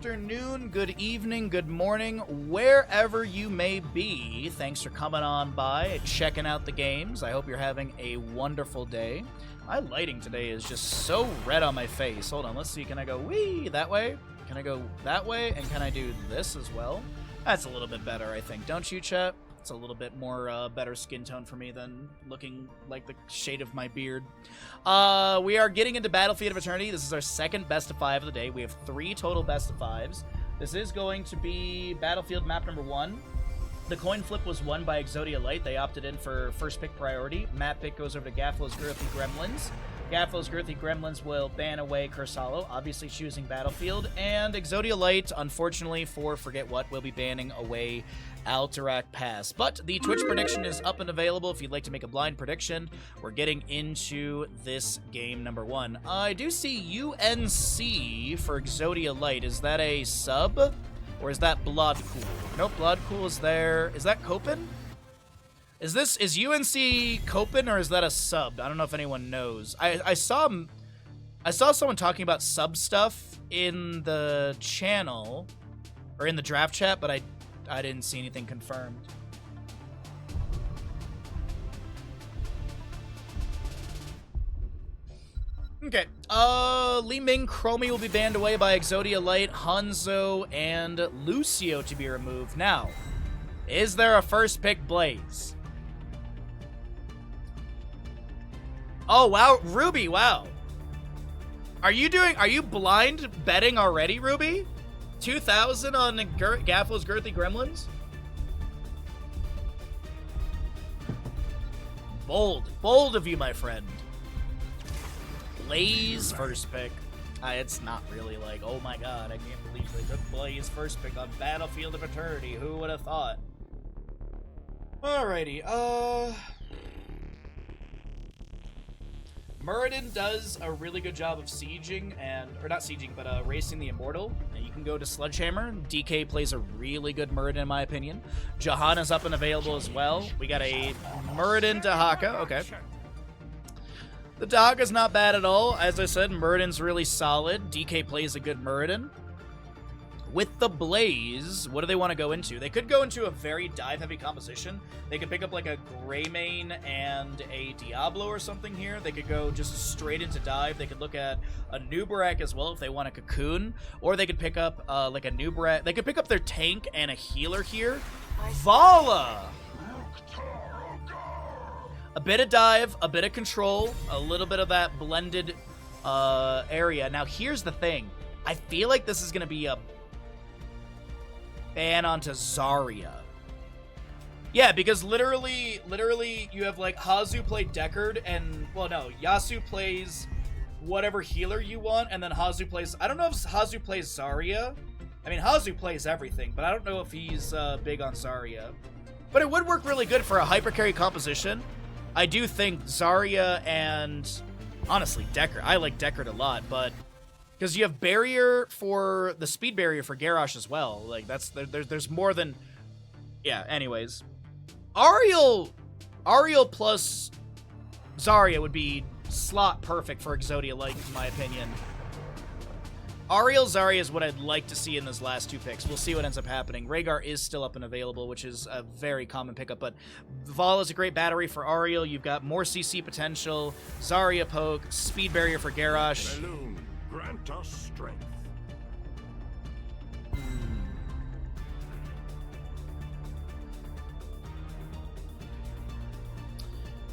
afternoon, good evening, good morning, wherever you may be. Thanks for coming on by, checking out the games. I hope you're having a wonderful day. My lighting today is just so red on my face. Hold on, let's see. Can I go wee that way? Can I go that way? And can I do this as well? That's a little bit better, I think. Don't you, chat? It's a little bit more better skin tone for me than looking like the shade of my beard. We are getting into Battlefield of Eternity. This is our second best of 5 of the day. We have 3 total best of 5s. This is going to be Battlefield map number 1. The coin flip was won by Exodia Light. They opted in for first pick priority. Map pick goes over to Gaflo's Girthy Gremlins. Gaflo's Girthy Gremlins will ban away Curse Hollow, obviously choosing Battlefield. And Exodia Light, unfortunately for Forget What, will be banning away Alterac Pass. But the Twitch prediction is up and available if you'd like to make a blind prediction. We're getting into this game number 1. I do see UNC for Exodia Light. Is that a sub? Or is that Bloodcool? Nope, Bloodcool is there. Is that Copen? Is UNC Copen or is that a sub? I don't know if anyone knows. I saw someone talking about sub stuff in the channel or in the draft chat, but I didn't see anything confirmed. Okay. Li Ming Chromie will be banned away by Exodia Light, Hanzo, and Lucio to be removed. Now, is there a first pick Blaze? Oh, wow. Ruby, wow. Are you blind betting already, Ruby? 2,000 on Gaflo's Girthy Gremlins? Bold of you, my friend. Blaze first pick. It's not really like, oh my god, I can't believe they took Blaze first pick on Battlefield of Eternity. Who would have thought? Alrighty, Muradin does a really good job of sieging or not sieging, but racing the Immortal. And you can go to Sledgehammer. DK plays a really good Muradin in my opinion. Jahanna's up and available as well. We got a Muradin Dahaka. Okay. The Dahaka's not bad at all. As I said, Muradin's really solid. DK plays a good Muradin. With the Blaze, what do they want to go into? They could go into a very dive-heavy composition. They could pick up like a Greymane and a Diablo or something here. They could go just straight into dive. They could look at a Nubarak as well if they want a Cocoon. Or they could pick up like a Nubarak. They could pick up their tank and a healer here. Vala! A bit of dive, a bit of control, a little bit of that blended area. Now here's the thing. I feel like this is going to be a ban onto Zarya. Yeah, because literally you have like Hazu play Deckard and, well no, Yasu plays whatever healer you want, and then Hazu plays, I don't know if Hazu plays Zarya. I mean, Hazu plays everything, but I don't know if he's big on Zarya. But it would work really good for a hypercarry composition. I do think Zarya and, honestly, Deckard. I like Deckard a lot, but because you have barrier for the speed barrier for Garrosh as well. Like there's more than, yeah. Anyways, Ariel plus Zarya would be slot perfect for Exodia Light, in my opinion. Ariel Zarya is what I'd like to see in those last 2 picks. We'll see what ends up happening. Rhaegar is still up and available, which is a very common pickup, but Vala is a great battery for Ariel. You've got more CC potential, Zarya poke, speed barrier for Garrosh. Balloon, grant us strength.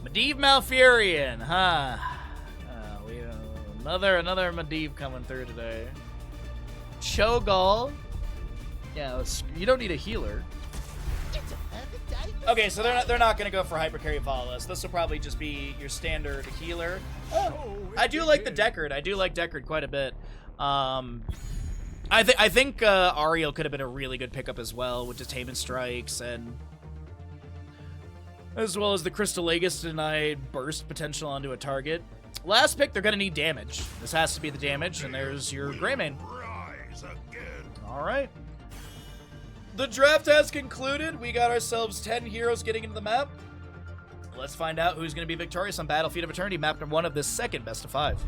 Medivh Malfurion, huh? We another Medivh coming through today. Cho'Gall. Yeah, you don't need a healer. Okay, so they're not gonna go for hypercarry Vala. So this will probably just be your standard healer. Oh, I do like the Deckard. I do like Deckard quite a bit. I think Ariel could have been a really good pickup as well with Detainment Strikes and as well as the Crystal Aegis to deny burst potential onto a target. Last pick, they're going to need damage. This has to be the damage, and there's your Greymane. All right. The draft has concluded. We got ourselves 10 heroes getting into the map. Let's find out who's going to be victorious on Battlefield of Eternity, map number 1 of this second best of 5.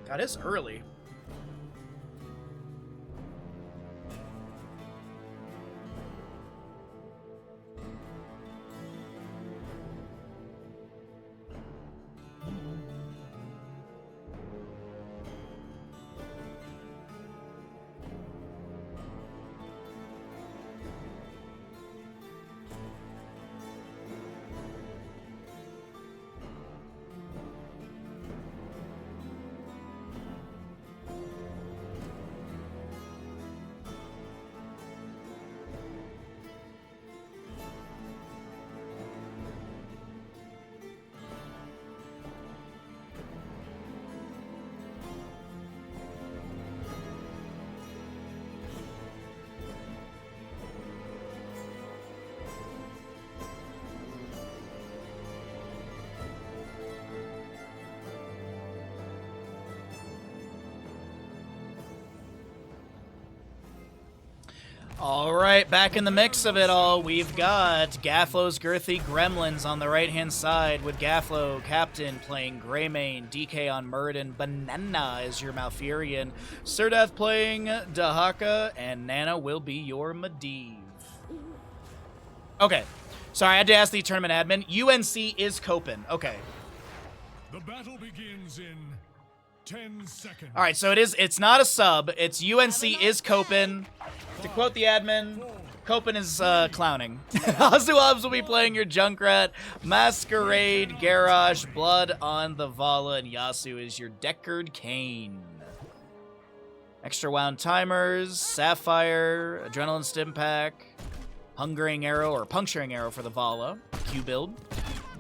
God, it's early. All right, back in the mix of it all, we've got Gaflo's Girthy Gremlins on the right-hand side with Gaflo, Captain, playing Greymane, DK on Muradin, Banana is your Malfurion, Surdath playing Dahaka, and Nana will be your Medivh. Okay, sorry, I had to ask the tournament admin. UNC is Copen. Okay. The battle begins in 10 seconds. All right, so it's not a sub. It's UNC is Copen. To quote the admin, Copen is clowning. Hazuabs will be playing your Junkrat, Masquerade, Garage, Blood on the Vala, and Yasu is your Deckard Kane. Extra wound timers, Sapphire, Adrenaline Stim Pack, Hungering Arrow or Puncturing Arrow for the Vala, Q build.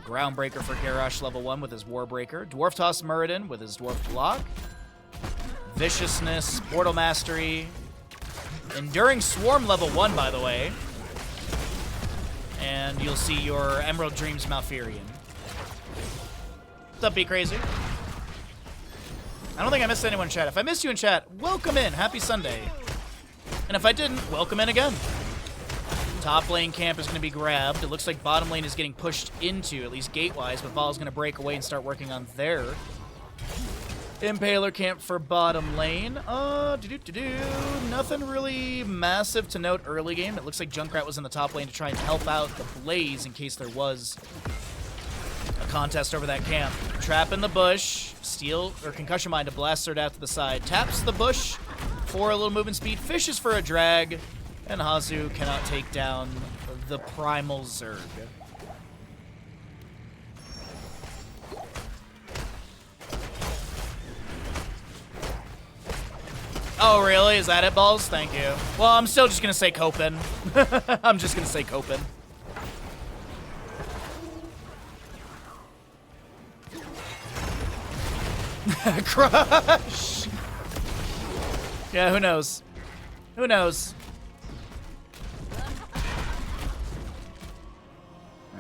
Groundbreaker for Garrosh level 1 with his Warbreaker. Dwarf Toss Muradin with his Dwarf Block. Viciousness, Portal Mastery. Enduring Swarm level 1, by the way. And you'll see your Emerald Dreams Malfurion. What's up, Be Crazy? I don't think I missed anyone in chat. If I missed you in chat, welcome in. Happy Sunday. And if I didn't, welcome in again. Top lane camp is going to be grabbed. It looks like bottom lane is getting pushed into, at least gate-wise, but Val's going to break away and start working on their Impaler camp for bottom lane. Nothing really massive to note early game. It looks like Junkrat was in the top lane to try and help out the Blaze in case there was a contest over that camp. Trap in the bush. Steal, or Concussion Mine to blast Surdath to the side. Taps the bush for a little movement speed. Fishes for a drag. And Hazu cannot take down the Primal Zerg. Oh, really? Is that it, Balls? Thank you. Well, I'm still just going to say Copen. I'm just going to say Copen. Crush! Yeah, who knows? Who knows?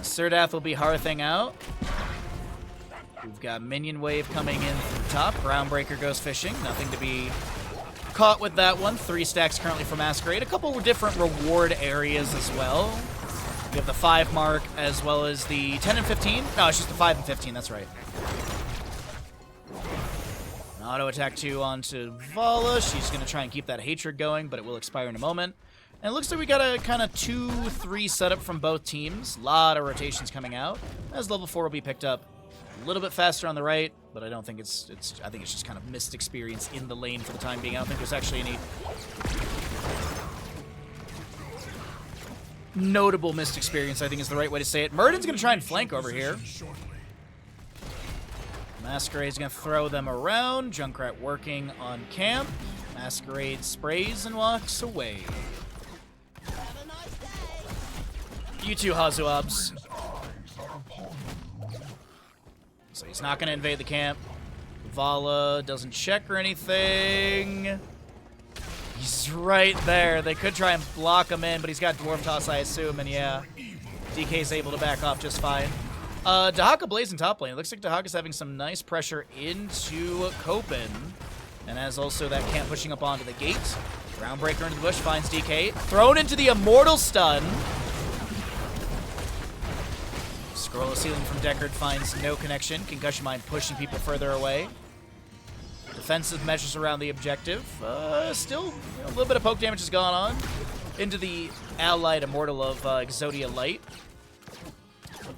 Surdath will be hearthing out. We've got Minion Wave coming in from the top. Groundbreaker goes fishing. Nothing to be caught with that one. 3 stacks currently for Masquerade. A couple of different reward areas as well. We have the 5 mark as well as the 10 and 15. No, it's just the 5 and 15. That's right. An auto attack 2 onto Vala. She's going to try and keep that hatred going, but it will expire in a moment. And it looks like we got a kind of 2-3 setup from both teams. A lot of rotations coming out. As level 4 will be picked up a little bit faster on the right, but I don't think I think it's just kind of missed experience in the lane for the time being. I don't think there's actually any notable missed experience, I think is the right way to say it. Muradin's going to try and flank over here. Masquerade's going to throw them around. Junkrat working on camp. Masquerade sprays and walks away. You too, Hazuabs. So he's not going to invade the camp. Vala doesn't check or anything. He's right there. They could try and block him in, but he's got Dwarf Toss, I assume, and yeah. DK's able to back off just fine. Dahaka blazing top lane. It looks like Dahaka's having some nice pressure into Copen. And has also that camp pushing up onto the gate. Groundbreaker into the bush, finds DK. Thrown into the Immortal Stun. Scroll of Ceiling from Deckard finds no connection. Concussion Mine pushing people further away. Defensive measures around the objective. Still, a little bit of poke damage has gone on into the allied Immortal of Exodia Light.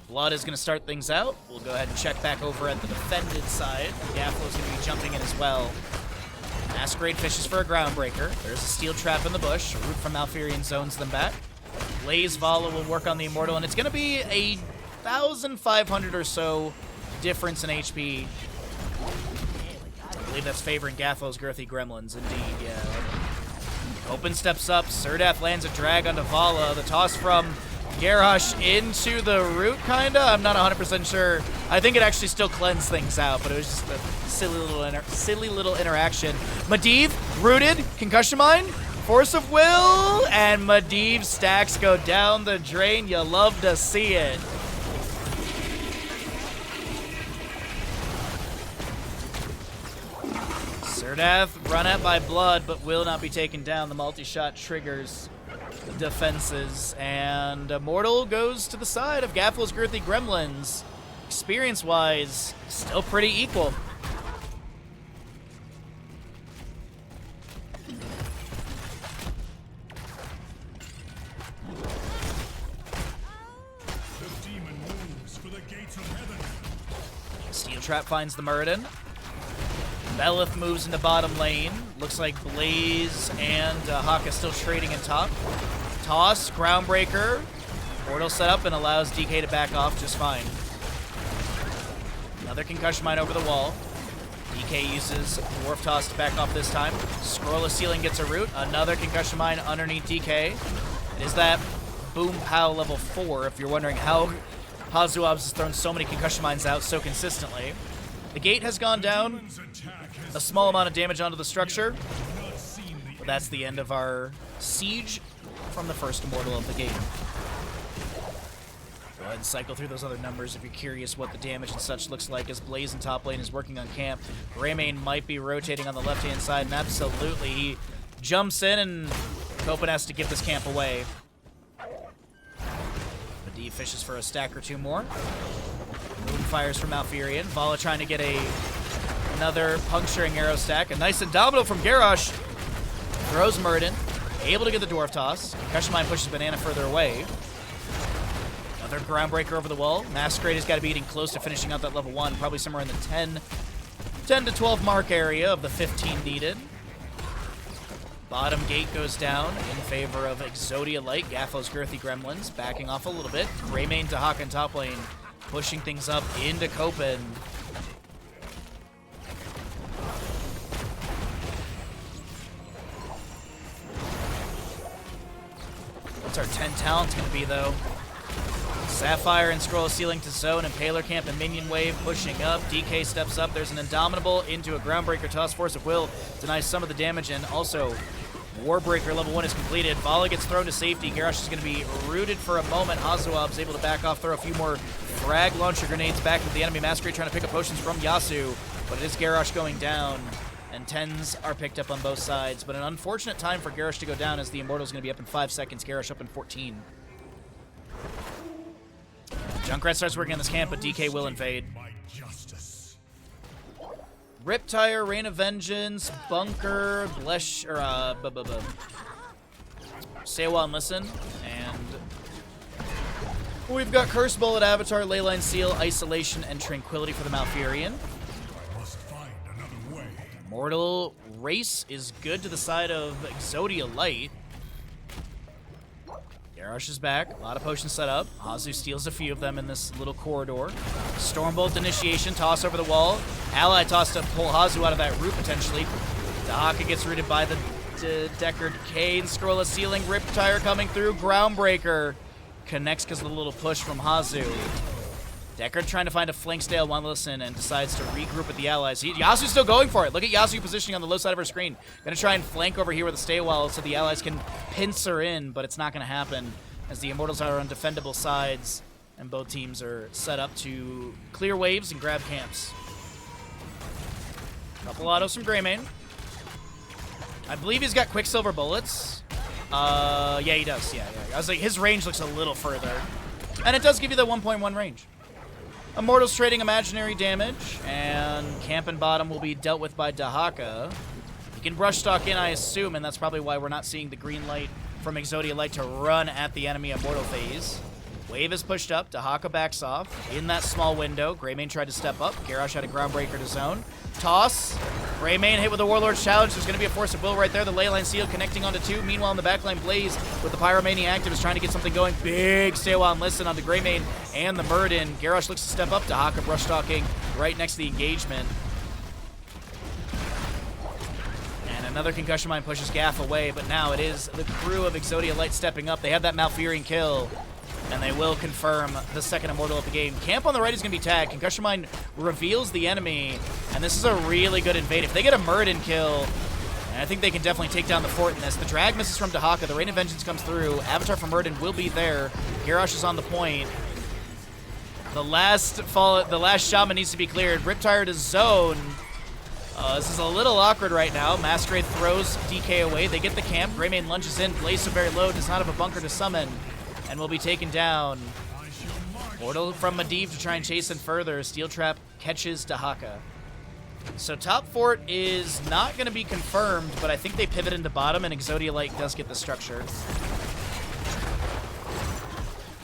Blood is going to start things out. We'll go ahead and check back over at the defended side. Gaflo is going to be jumping in as well. Masquerade fishes for a Groundbreaker. There's a Steel Trap in the bush. Root from Malfurion zones them back. Blaze Vala will work on the Immortal, and it's going to be a 1,500 or so difference in HP. I believe that's favoring Gaflo's Girthy Gremlins, indeed, yeah. Open steps up. Surdath lands a drag onto Vala. The toss from Garrosh into the root, kinda? I'm not 100% sure. I think it actually still cleansed things out, but it was just a silly little interaction. Medivh, rooted, Concussion Mine, Force of Will, and Medivh's stacks go down the drain. You love to see it. Surdath run at by Blood, but will not be taken down. The multi-shot triggers defenses, and Immortal goes to the side of Gaflo's Girthy Gremlins. Experience-wise, still pretty equal. The demon moves for the gates of heaven. Steel Trap finds the Muradin. Belith moves into bottom lane. Looks like Blaze and Haka still trading in top. Toss, Groundbreaker. Portal set up and allows DK to back off just fine. Another Concussion Mine over the wall. DK uses Dwarf Toss to back off this time. Scroll of Ceiling gets a root. Another Concussion Mine underneath DK. It is that Boom Pow level 4, if you're wondering how Hazuobs has thrown so many Concussion Mines out so consistently. The gate has gone down. A small amount of damage onto the structure. But that's the end of our siege from the first Immortal of the game. Go ahead and cycle through those other numbers if you're curious what the damage and such looks like as Blaze in top lane is working on camp. Greymane might be rotating on the left-hand side, and absolutely he jumps in, and Copen has to give this camp away. Medivh fishes for a stack or two more. Moonfires from Malfurion. Vala trying to get another puncturing arrow stack. A nice Indomitable from Garrosh. Throws Muradin. Able to get the Dwarf Toss. Concussion Mine pushes Banana further away. Another Groundbreaker over the wall. Masquerade has got to be getting close to finishing out that level 1. Probably somewhere in the 10 to 12 mark area of the 15 needed. Bottom gate goes down in favor of Exodia Light. Gaflo's Girthy Gremlins backing off a little bit. Greymane to Hawk in top lane. Pushing things up into Copen. What's our 10 talents going to be, though? Sapphire and Scroll of Ceiling to zone, and Impaler Camp and Minion Wave pushing up. DK steps up. There's an Indomitable into a Groundbreaker toss. Force of Will denies some of the damage, and also Warbreaker level 1 is completed. Vala gets thrown to safety. Garrosh is going to be rooted for a moment. Hazuob's able to back off, throw a few more frag launcher grenades back at the enemy. Masquerade trying to pick up potions from Yasuo, but it is Garrosh going down, and 10s are picked up on both sides. But an unfortunate time for Garrosh to go down, as the Immortal is going to be up in 5 seconds. Garrosh up in 14. Junkrat starts working on this camp, but DK will invade. Riptire, Rain of Vengeance, Bunker, Blesh, or Sewa and Listen, and we've got Curse Bullet, Avatar, Leyline Seal, Isolation, and Tranquility for the Malfurion. Immortal Race is good to the side of Exodia Light. Garrosh is back. A lot of potions set up. Hazu steals a few of them in this little corridor. Stormbolt initiation. Toss over the wall. Ally toss to pull Hazu out of that root, potentially. Dahaka gets rooted by the Deckard. Kane. Scroll of Ceiling. Riptire coming through. Groundbreaker connects because of the little push from Hazu. Deckard trying to find a flank stale one listen and decides to regroup with the allies. Yasuo's still going for it. Look at Yasuo positioning on the low side of her screen. Gonna try and flank over here with a stay wall so the allies can pincer her in, but it's not gonna happen as the Immortals are on defendable sides and both teams are set up to clear waves and grab camps. Couple autos from Greymane. I believe he's got Quicksilver bullets. Yeah, he does. Yeah. I was like, his range looks a little further. And it does give you the 1.1 range. Immortals trading imaginary damage, and camp and bottom will be dealt with by Dahaka. He can brush stalk in, I assume, and that's probably why we're not seeing the green light from Exodia Light to run at the enemy Immortal phase. Wave is pushed up. Dahaka backs off. In that small window, Greymane tried to step up. Garrosh had a groundbreaker to zone. Toss. Greymane hit with the Warlord's Challenge. There's going to be a Force of Will right there. The Leyline Seal connecting onto 2. Meanwhile, in the backline, Blaze with the Pyromania active is trying to get something going. Big stay while and listen onto Greymane and the Muradin. Garrosh looks to step up. Dahaka brush stalking right next to the engagement. And another Concussion Mine pushes Gaff away, but now it is the crew of Exodia Light stepping up. They have that Malfurion kill, and they will confirm the second Immortal of the game. Camp on the right is going to be tagged. Concussion Mine reveals the enemy, and this is a really good invade. If they get a Muradin kill, and I think they can definitely take down the fort in this. The drag misses from Dahaka. The Rain of Vengeance comes through. Avatar from Muradin will be there. Garrosh is on the point. The last Shaman needs to be cleared. Riptire to zone. This is a little awkward right now. Masquerade throws DK away. They get the camp. Greymane lunges in. Blaze so very low. Does not have a bunker to summon. And will be taken down. Portal from Medivh to try and chase in further. Steel Trap catches Dahaka. So top fort is not going to be confirmed, but I think they pivot into bottom, and Exodia Light does get the structure.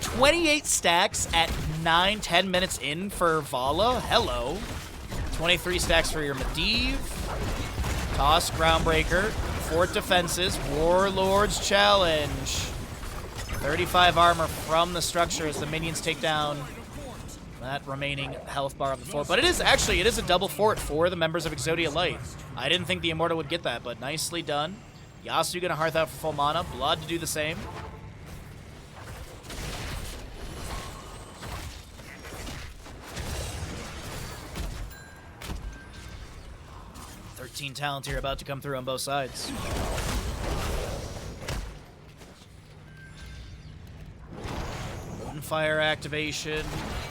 28 stacks at 9-10 minutes in for Vala. Hello. 23 stacks for your Medivh. Toss, Groundbreaker. Fort defenses. Warlord's Challenge. 35 armor from the structure as the minions take down that remaining health bar of the fort. But it is a double fort for the members of Exodia Light. I didn't think the Immortal would get that, but nicely done. Yasuo gonna Hearth out for full mana. Blood to do the same. Talent here about to come through on both sides. Moonfire activation.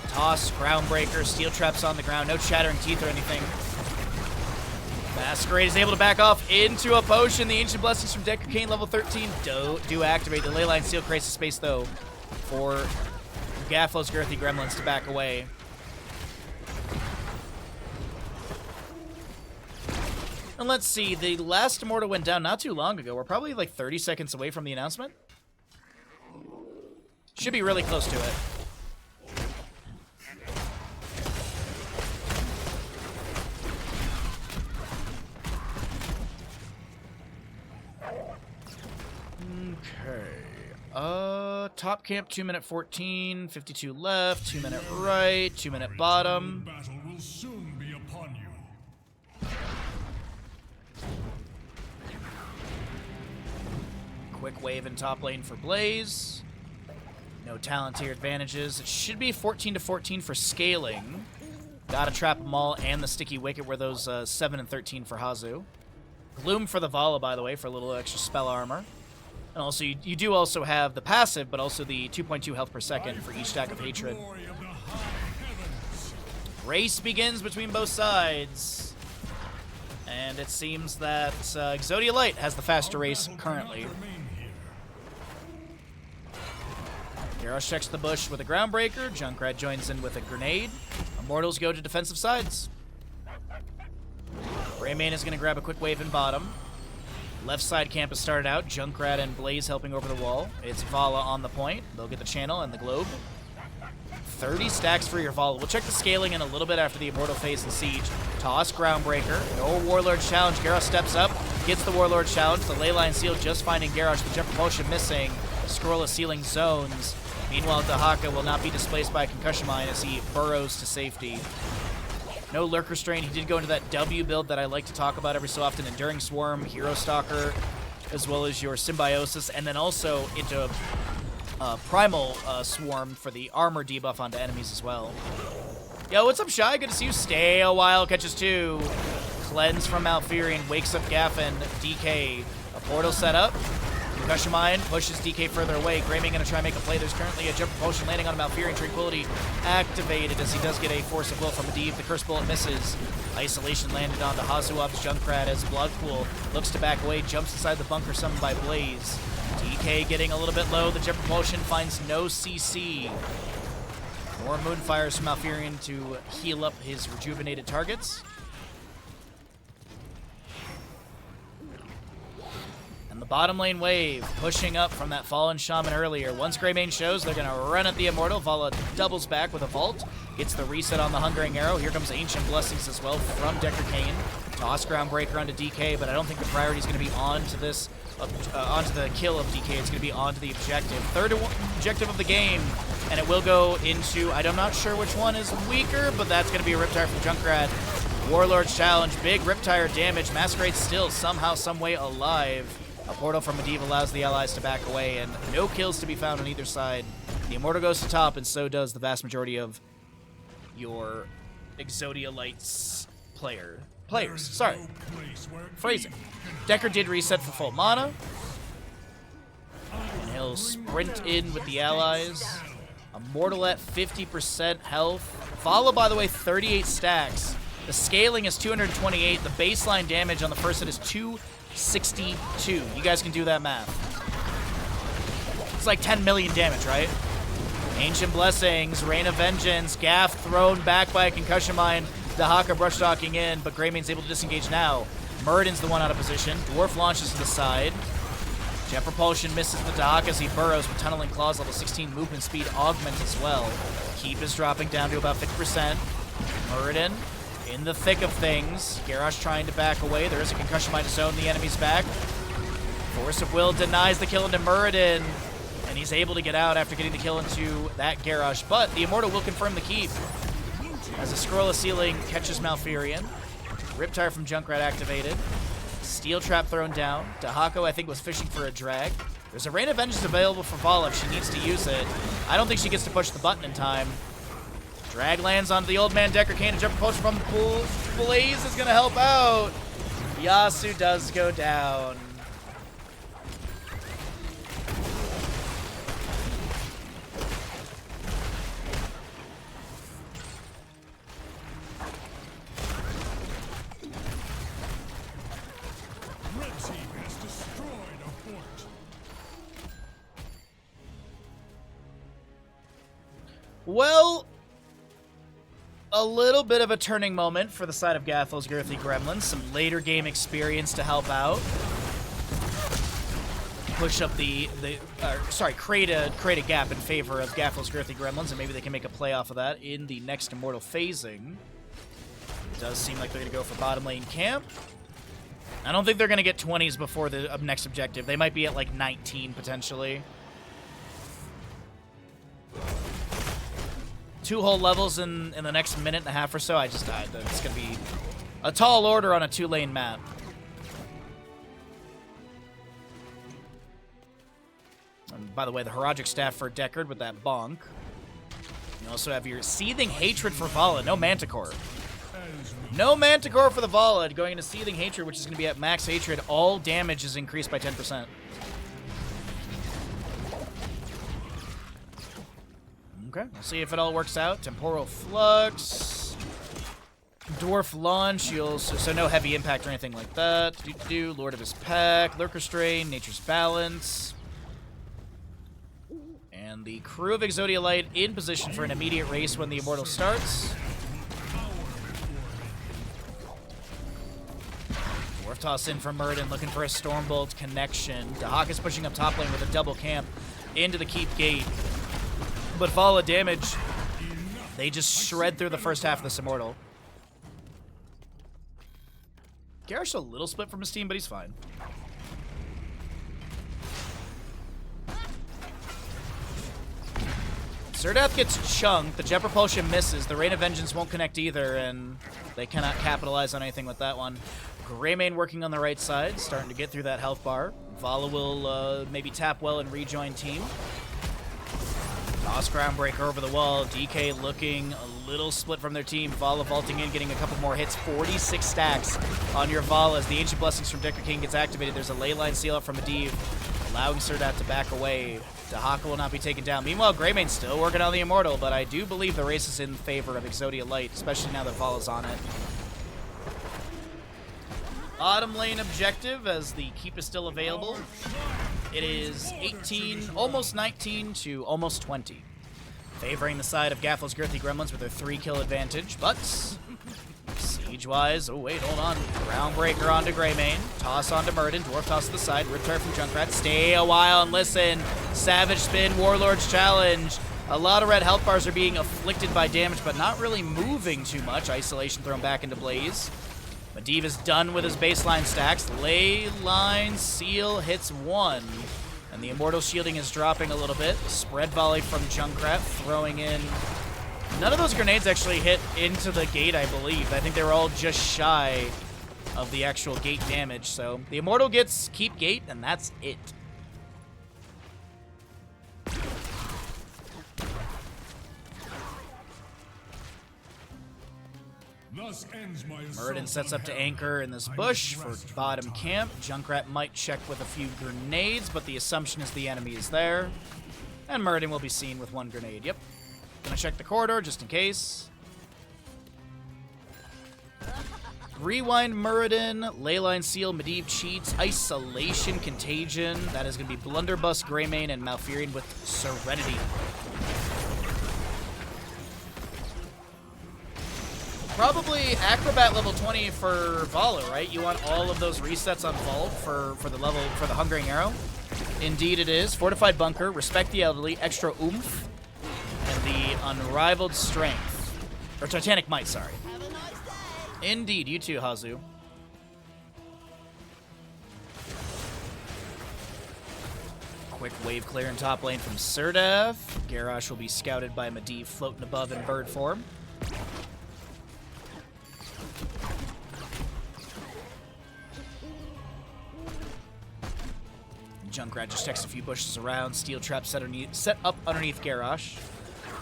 Toss, Groundbreaker, Steel Traps on the ground. No Chattering Teeth or anything. Masquerade is able to back off into a potion. The Ancient Blessings from Decker Kane level 13 do activate. The Leyline Seal creates a space, though, for Gaflo's Girthy Gremlins to back away. And let's see, the last Immortal went down not too long ago. We're probably like 30 seconds away from the announcement. Should be really close to it. Okay. Top camp, 2-minute 14, 52 left, 2-minute right, 2-minute bottom. Battle will soon be upon you. Quick wave in top lane for Blaze. No talent tier advantages. It should be 14 to 14 for scaling. Gotta trap them all, and the sticky wicket were those 7 and 13 for Hazu. Gloom for the Vala, by the way, for a little extra spell armor. And also, you do also have the passive, but also the 2.2 health per second for each stack of Hatred. Race begins between both sides. And it seems that Exodia Light has the faster race currently. Garrosh checks the bush with a Groundbreaker. Junkrat joins in with a grenade. Immortals go to defensive sides. Greymane is going to grab a quick wave in bottom. Left side camp has started out. Junkrat and Blaze helping over the wall. It's Vala on the point. They'll get the channel and the globe. 30 stacks for your Vala. We'll check the scaling in a little bit after the Immortal phase and Siege. Toss, Groundbreaker. No Warlord's Challenge. Garrosh steps up, gets the Warlord's Challenge. The Leyline Seal just finding Garrosh. The Jet Propulsion missing. Scroll of Sealing Zones. Meanwhile, Dahaka will not be displaced by a Concussion Mine as he burrows to safety. No Lurk Restraint. He did go into that W build that I like to talk about every so often. Enduring Swarm, Hero Stalker, as well as your Symbiosis, and then also into Primal Swarm for the armor debuff onto enemies as well. Yo, what's up, Shy? Good to see you. Stay a while. Catches 2. Cleanse from Malfurion. Wakes up Gaffin. DK. A portal set up. Concussion Mine pushes DK further away. Greymane going to try and make a play. There's currently a Jet Propulsion landing on Malfurion. Tranquility activated as he does get a Force of Will from Medivh. The Curse Bullet misses. Isolation landed onto Hazuop's Junkrat as Bloodpool looks to back away. Jumps inside the bunker summoned by Blaze. DK getting a little bit low. The Jet Propulsion finds no CC. More Moonfires from Malfurion to heal up his rejuvenated targets. And the bottom lane wave pushing up from that Fallen Shaman earlier. Once Greymane shows, they're going to run at the Immortal. Vala doubles back with a Vault. Gets the reset on the Hungering Arrow. Here comes Ancient Blessings as well from Decker Kane. Toss Groundbreaker onto DK, but I don't think the priority is going to be onto this, onto the kill of DK. It's going to be onto the objective. Third objective of the game, and it will go into, I'm not sure which one is weaker, but that's going to be a Riptire from Junkrat. Warlord's Challenge, big Riptire damage. Masquerade still somehow, someway alive. A portal from Medivh allows the allies to back away, and no kills to be found on either side. The Immortal goes to top, and so does the vast majority of your Exodia Lights players. Sorry. Phrasing. Decker did reset for full mana. And he'll sprint in with the allies. Immortal at 50% health. Vala, by the way, 38 stacks. The scaling is 228. The baseline damage on the first hit is 262. You guys can do that math. It's like 10 million damage, right? Ancient Blessings, Rain of Vengeance, Gaff thrown back by a Concussion Mine. Dahaka brush talking in, but Greymane's able to disengage now. Muradin's the one out of position. Dwarf launches to the side. Jet Propulsion misses the Dahaka as he burrows with Tunneling Claws, level 16 movement speed augment as well. Keep is dropping down to about 50%. Muradin in the thick of things. Garrosh trying to back away. There is a Concussion Mine to zone the enemy's back. Force of Will denies the kill into Muradin, and he's able to get out after getting the kill into that Garrosh, but the Immortal will confirm the keep. As a Scroll of Sealing catches Malfurion. Riptire from Junkrat activated. Steel Trap thrown down. Dahako, I think, was fishing for a drag. There's a Rain of Vengeance available for Vala if she needs to use it. I don't think she gets to push the button in time. Drag lands onto the old man Decker Kane. A jump propulsion from Blaze is going to help out. Yasu does go down. Well, a little bit of a turning moment for the side of Gaflo's Girthy Gremlins. Some later game experience to help out. Push up create a gap in favor of Gaflo's Girthy Gremlins, and maybe they can make a play off of that in the next Immortal phasing. It does seem like they're going to go for bottom lane camp. I don't think they're going to get 20s before the next objective. They might be at like 19 potentially. 2 whole levels in the next minute and a half or so. It's going to be a tall order on a 2-lane map. And by the way, the Heraldic Staff for Deckard with that bonk. You also have your Seething Hatred for Vala. No Manticore. No Manticore for the Vala. Going into Seething Hatred, which is going to be at max hatred. All damage is increased by 10%. Okay, we'll see if it all works out. Temporal Flux. Dwarf Launch. So no heavy impact or anything like that. Lord of his Pack. Lurker Strain. Nature's Balance. And the crew of Exodia Light in position for an immediate race when the Immortal starts. Dwarf toss in from Muradin, looking for a Stormbolt connection. Dahaka's pushing up top lane with a double camp into the Keep Gate. But Vala damage, they just shred through the first half of this Immortal. Garrosh a little split from his team, but he's fine. Zerdath gets chunked, the Jet Propulsion misses, the Rain of Vengeance won't connect either, and they cannot capitalize on anything with that one. Greymane working on the right side, starting to get through that health bar. Vala will maybe tap well and rejoin team. Toss Groundbreaker over the wall. DK looking a little split from their team. Vala vaulting in, getting a couple more hits. 46 stacks on your Vala as the Ancient Blessings from Decker King gets activated. There's a Leyline seal out from Medivh, allowing Zerdath to back away. Dahaka will not be taken down. Meanwhile, Greymane's still working on the Immortal, but I do believe the race is in favor of Exodia Light, especially now that Vala's on it. Bottom lane objective, as the keep is still available. It is 18, almost 19 to almost 20. favoring the side of Gaflo's Girthy Gremlins with their 3-kill advantage, but siege-wise, oh wait, hold on. Groundbreaker onto Greymane, toss onto Murden, Dwarf toss to the side, Riptire from Junkrat, stay a while and listen. Savage Spin, Warlord's Challenge. A lot of red health bars are being afflicted by damage, but not really moving too much. Isolation thrown back into Blaze. Medivh is done with his baseline stacks. Leyline Seal hits 1. And the Immortal shielding is dropping a little bit. Spread volley from Junkrat, throwing in... None of those grenades actually hit into the gate, I believe. I think they were all just shy of the actual gate damage. So the Immortal gets keep gate, and that's it. Thus ends my Murden sets up to anchor in this bush for bottom camp. Junkrat might check with a few grenades, but the assumption is the enemy is there. And Murden will be seen with 1 grenade. Yep. Gonna check the corridor just in case. Rewind Murden, Leyline Seal, Medivh cheats, Isolation, Contagion. That is gonna be Blunderbuss, Greymane, and Malfurion with Serenity. Probably Acrobat level 20 for Vala, right? You want all of those resets on Vault for the Hungering Arrow? Indeed it is. Fortified Bunker, Respect the Elderly, Extra Oomph, and the Unrivaled Strength. Or Titanic Might, sorry. Indeed, you too, Hazu. Quick wave clear in top lane from Sirdev. Garrosh will be scouted by Medivh floating above in bird form. Junkrat just checks a few bushes around. Steel trap set up underneath Garrosh.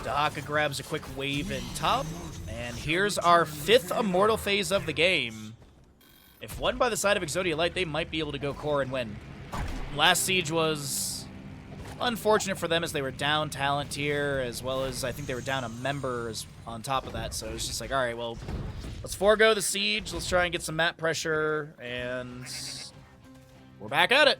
Dahaka grabs a quick wave in top. And here's our 5th Immortal phase of the game. If won by the side of Exodia Light, they might be able to go core and win. Last siege was unfortunate for them as they were down talent tier, as well as I think they were down a member on top of that. So it's just like, all right, well, let's forego the siege. Let's try and get some map pressure. And we're back at it.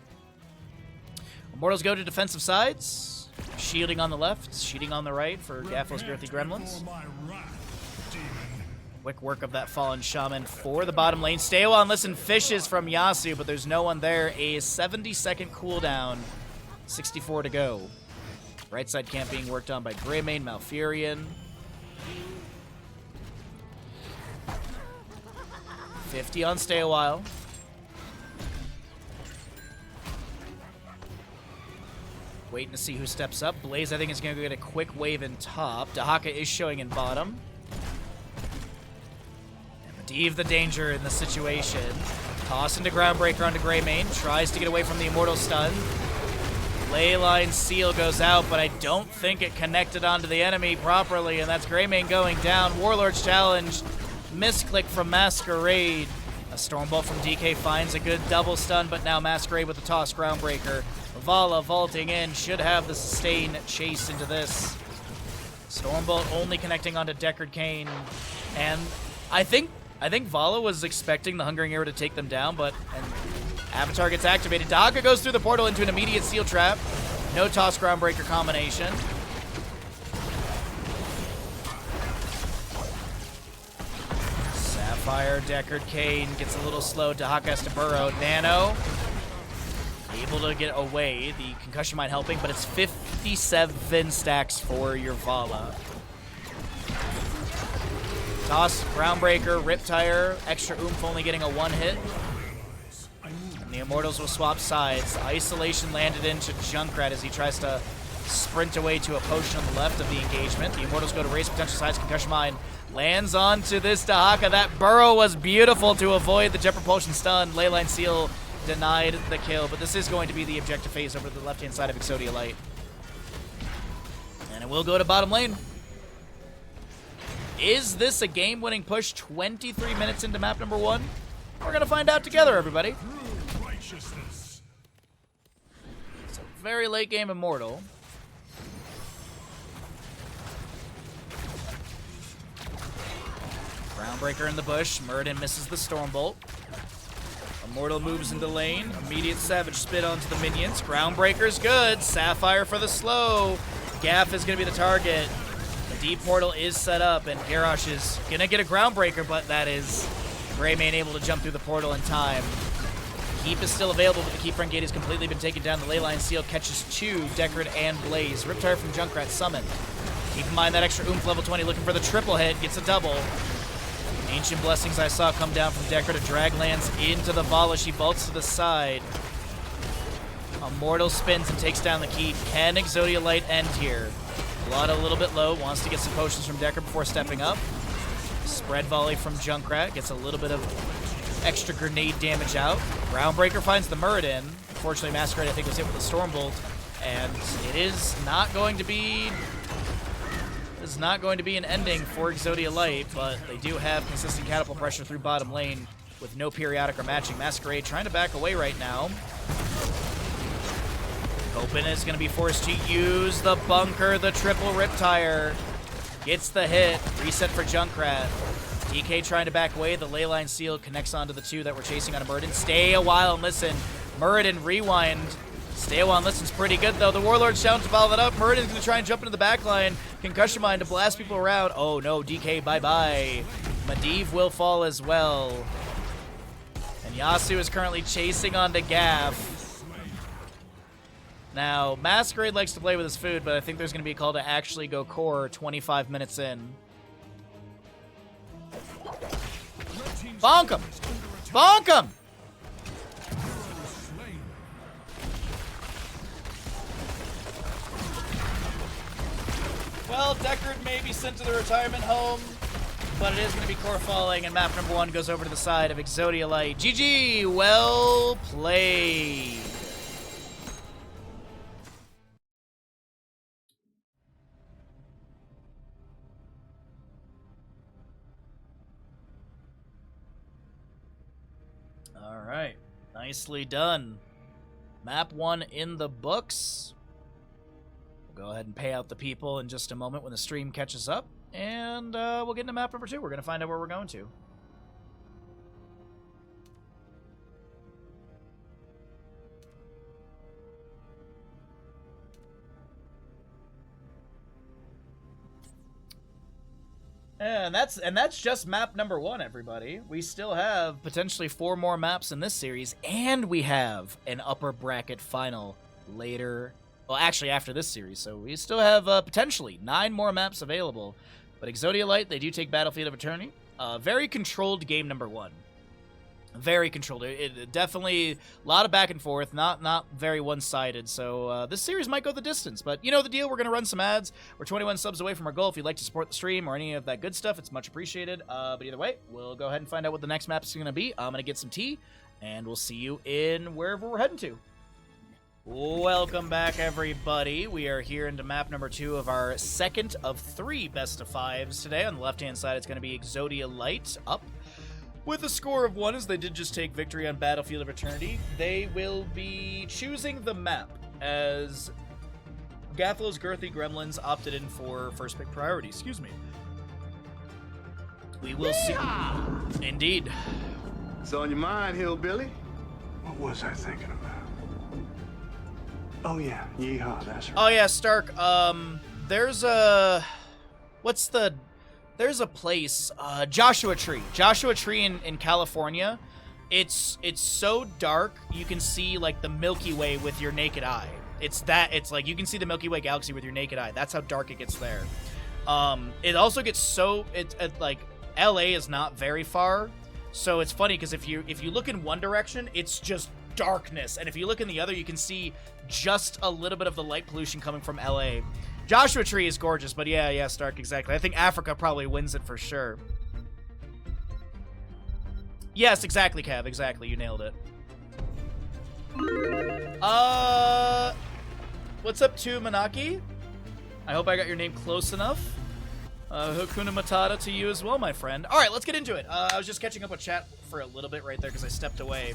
Immortals go to defensive sides. Shielding on the left, shielding on the right for Gaflo's Girthy Gremlins. Quick work of that Fallen Shaman for the bottom lane. Stay a while and listen, fishes from Yasu, but there's no one there. A 70-second cooldown, 64 to go. Right side camp being worked on by Greymane, Malfurion. 50 on Stay a While. Waiting to see who steps up. Blaze, I think, is going to get a quick wave in top. Dahaka is showing in bottom. And Medivh the danger in the situation. Toss into Groundbreaker onto Greymane. Tries to get away from the Immortal stun. Leyline Seal goes out, but I don't think it connected onto the enemy properly, and that's Greymane going down. Warlord's Challenge. Misclick from Masquerade. A Stormbolt from DK finds a good double stun, but now Masquerade with the toss. Groundbreaker. Vala vaulting in, should have the sustain chase into this. Stormbolt only connecting onto Deckard Cain. And I think Vala was expecting the Hungering Arrow to take them down, but Avatar gets activated. Dahaka goes through the portal into an immediate seal trap. No toss Groundbreaker combination. Sapphire, Deckard Cain gets a little slow. Dahaka has to burrow. Nano able to get away. The concussion might helping, but it's 57 stacks for your Vala. Toss, Groundbreaker, Riptire, Extra Oomph only getting a 1 hit. And the Immortals will swap sides. Isolation landed into Junkrat as he tries to sprint away to a potion on the left of the engagement. The Immortals go to raise potential sides. Concussion Mine lands onto this Dahaka. That burrow was beautiful to avoid the Jet Propulsion stun. Leyline Seal denied the kill, but this is going to be the objective phase over the left-hand side of Exodia Light. And it will go to bottom lane. Is this a game-winning push 23 minutes into map number 1? We're going to find out together, everybody. It's a very late game Immortal. Groundbreaker in the bush. Murden misses the Stormbolt. Immortal moves into lane. Immediate Savage Spit onto the minions. Groundbreaker's good. Sapphire for the slow. Gaff is going to be the target. The D portal is set up, and Garrosh is going to get a groundbreaker, but that is Greymane able to jump through the portal in time. Keep is still available, but the Keyfront Gate has completely been taken down. The Leyline Seal catches 2, Deckard and Blaze. Riptire from Junkrat summoned. Keep in mind that extra oomph level 20, looking for the triple hit, gets a double. Ancient Blessings I saw come down from Deckard to drag lands into the Vala. She vaults to the side. Immortal spins and takes down the keep. Can Exodia Light end here? Blood a little bit low, wants to get some potions from Deckard before stepping up. Spread volley from Junkrat, gets a little bit of extra grenade damage out. Groundbreaker finds the Muradin. Unfortunately, Masquerade, I think, was hit with a Stormbolt. And it is not going to be... This is not going to be an ending for Exodia Light, but they do have consistent catapult pressure through bottom lane with no periodic or matching. Masquerade trying to back away right now. Open is going to be forced to use the bunker, the triple Riptire. Gets the hit. Reset for Junkrat. DK trying to back away. The Leyline Seal connects onto the 2 that we're chasing on a Muradin. Stay a while and listen. Muradin rewind. Stay a while and listen's pretty good, though. The Warlord's down to follow that up. Muradin's going to try and jump into the back line. Concussion Mine to blast people around. Oh, no. DK, bye-bye. Medivh will fall as well. And Yasuo is currently chasing onto Gaff. Now, Masquerade likes to play with his food, but I think there's going to be a call to actually go core 25 minutes in. Bonk him! Bonk him! Well, Deckard may be sent to the retirement home, but it is going to be core falling, and map number 1 goes over to the side of Exodia Light. GG! Well played! Alright, nicely done. Map 1 in the books. We'll go ahead and pay out the people in just a moment when the stream catches up, and we'll get into map number 2. We're going to find out where we're going to. And that's just map number 1, everybody. We still have potentially 4 more maps in this series, and we have an upper bracket final later. Well, actually after this series, so we still have potentially 9 more maps available. But Exodia Light, they do take Battlefield of Eternity. Very controlled game number 1. Very controlled. It definitely a lot of back and forth, not very one-sided. So this series might go the distance, but you know the deal. We're gonna run some ads. We're 21 subs away from our goal. If you'd like to support the stream or any of that good stuff, it's much appreciated. But either way, we'll go ahead and find out what the next map is gonna be. I'm gonna get some tea, and we'll see you in wherever we're heading to. Welcome back, everybody. We are here into map number 2 of our second of 3 best of 5s today. On the left-hand side, it's gonna be Exodia Light up with a score of 1, as they did just take victory on Battlefield of Eternity. They will be choosing the map, as Gaflo's Girthy Gremlins opted in for first pick priority. Excuse me. We will see. Indeed. It's on your mind, hillbilly. What was I thinking about? Oh yeah, yeehaw, that's right. Oh yeah, Stark. There's a... There's a place, Joshua Tree. Joshua Tree in California. It's so dark, you can see, like, the Milky Way with your naked eye. It's like, you can see the Milky Way galaxy with your naked eye. That's how dark it gets there. It also gets so, like, LA is not very far. So it's funny, because if you look in one direction, it's just darkness. And if you look in the other, you can see just a little bit of the light pollution coming from LA. Joshua Tree is gorgeous, but yeah, Stark, exactly. I think Africa probably wins it for sure. Yes, exactly, Cav, exactly. You nailed it. What's up, to Manaki? I hope I got your name close enough. Hakuna Matata to you as well, my friend. All right, let's get into it. I was just catching up with chat for a little bit right there because I stepped away.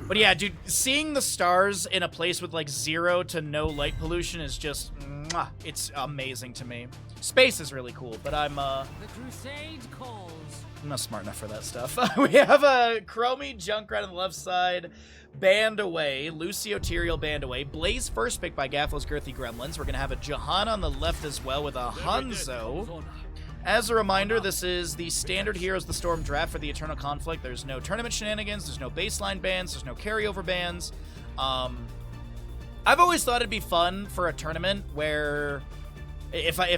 But yeah, dude, seeing the stars in a place with like 0 to no light pollution is just, mwah, it's amazing to me. Space is really cool, but I'm The crusade calls. I'm not smart enough for that stuff. We have a Chromie Junkrat on the left side, banned away. Lucio Tyrael banned away. Blaze first pick by Gaflo's Girthy Gremlins. We're going to have a Jahan on the left as well with a Hanzo. As a reminder, this is the standard Heroes of the Storm draft for the Eternal Conflict. There's no tournament shenanigans. There's no baseline bans. There's no carryover bans. I've always thought it'd be fun for a tournament where... If I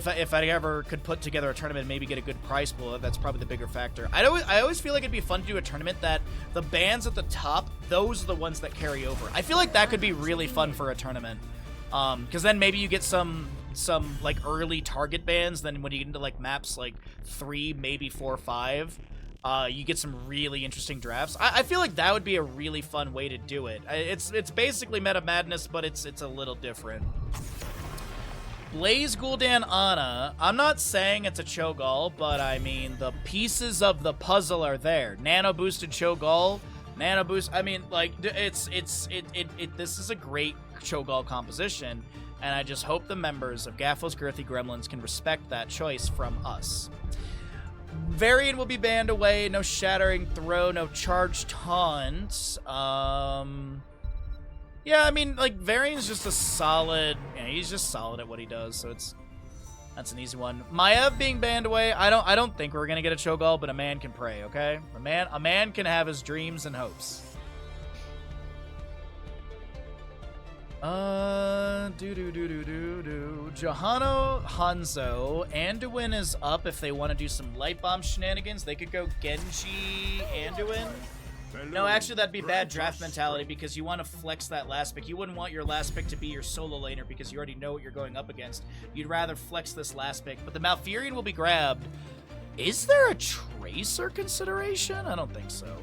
ever could put together a tournament and maybe get a good prize pool, that's probably the bigger factor. I always feel like it'd be fun to do a tournament that the bans at the top, those are the ones that carry over. I feel like that could be really fun for a tournament. Because then maybe you get some like early target bans, then when you get into like maps like 3, maybe 4, 5, you get some really interesting drafts. I feel like that would be a really fun way to do it. It's basically Meta Madness, but it's a little different. Blaze Gul'dan Ana. I'm not saying it's a Cho'Gall, but I mean, the pieces of the puzzle are there. Nano boosted Cho'Gall, Nano boost. I mean, like, this is a great Cho'Gall composition, and I just hope the members of Gaflo's Girthy Gremlins can respect that choice from us. Varian will be banned away. No Shattering Throw, no Charge Taunt. Yeah, I mean, like, Varian's just a solid... Yeah, he's just solid at what he does, so that's an easy one. Maiev being banned away, I don't think we're gonna get a Cho'Gall, but a man can pray, okay? A man can have his dreams and hopes. Johanno, Hanzo, Anduin is up if they want to do some Light Bomb shenanigans. They could go Genji, Anduin. No, actually, that'd be bad draft mentality because you want to flex that last pick. You wouldn't want your last pick to be your solo laner because you already know what you're going up against. You'd rather flex this last pick. But the Malfurion will be grabbed. Is there a Tracer consideration? I don't think so.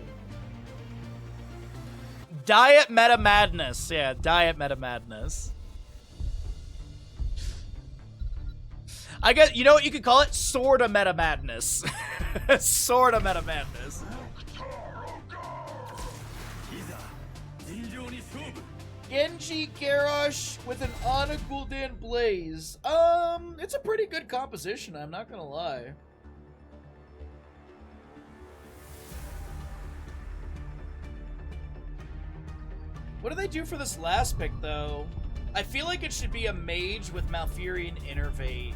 Diet Meta Madness. Yeah, Diet Meta Madness. I guess, you know what you could call it? Sorta Meta Madness. Sorta Meta Madness. Genji Garrosh with an Ana Gul'dan Blaze. It's a pretty good composition, I'm not gonna lie. What do they do for this last pick, though? I feel like it should be a mage with Malfurion Innervate.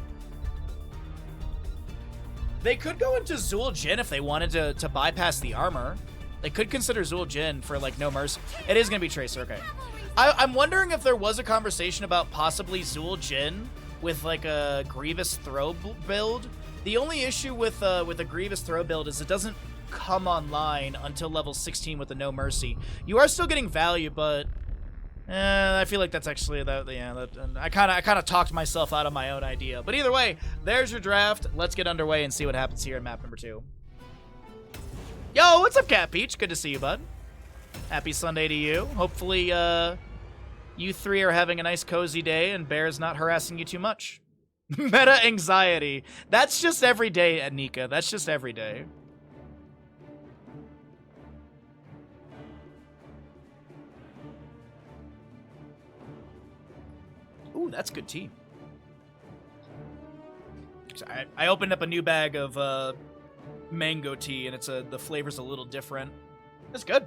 They could go into Zul Jin if they wanted to bypass the armor. They could consider Zul Jin for, like, no mercy. It is going to be Tracer, okay. I'm wondering if there was a conversation about possibly Zul Jin with, like, a Grievous Throw build. The only issue with a Grievous Throw build is it doesn't come online until level 16 with the no mercy. You are still getting value, but I feel like that's actually I kind of talked myself out of my own idea. But either way, there's your draft. Let's get underway and see what happens here in map number 2. Yo, what's up, Cat Peach? Good to see you, bud. Happy Sunday to you. Hopefully, you three are having a nice cozy day and Bear's not harassing you too much. Meta anxiety. That's just every day, Anika. That's just every day. Ooh, that's good tea. I opened up a new bag of mango tea, and the flavor's a little different. It's good.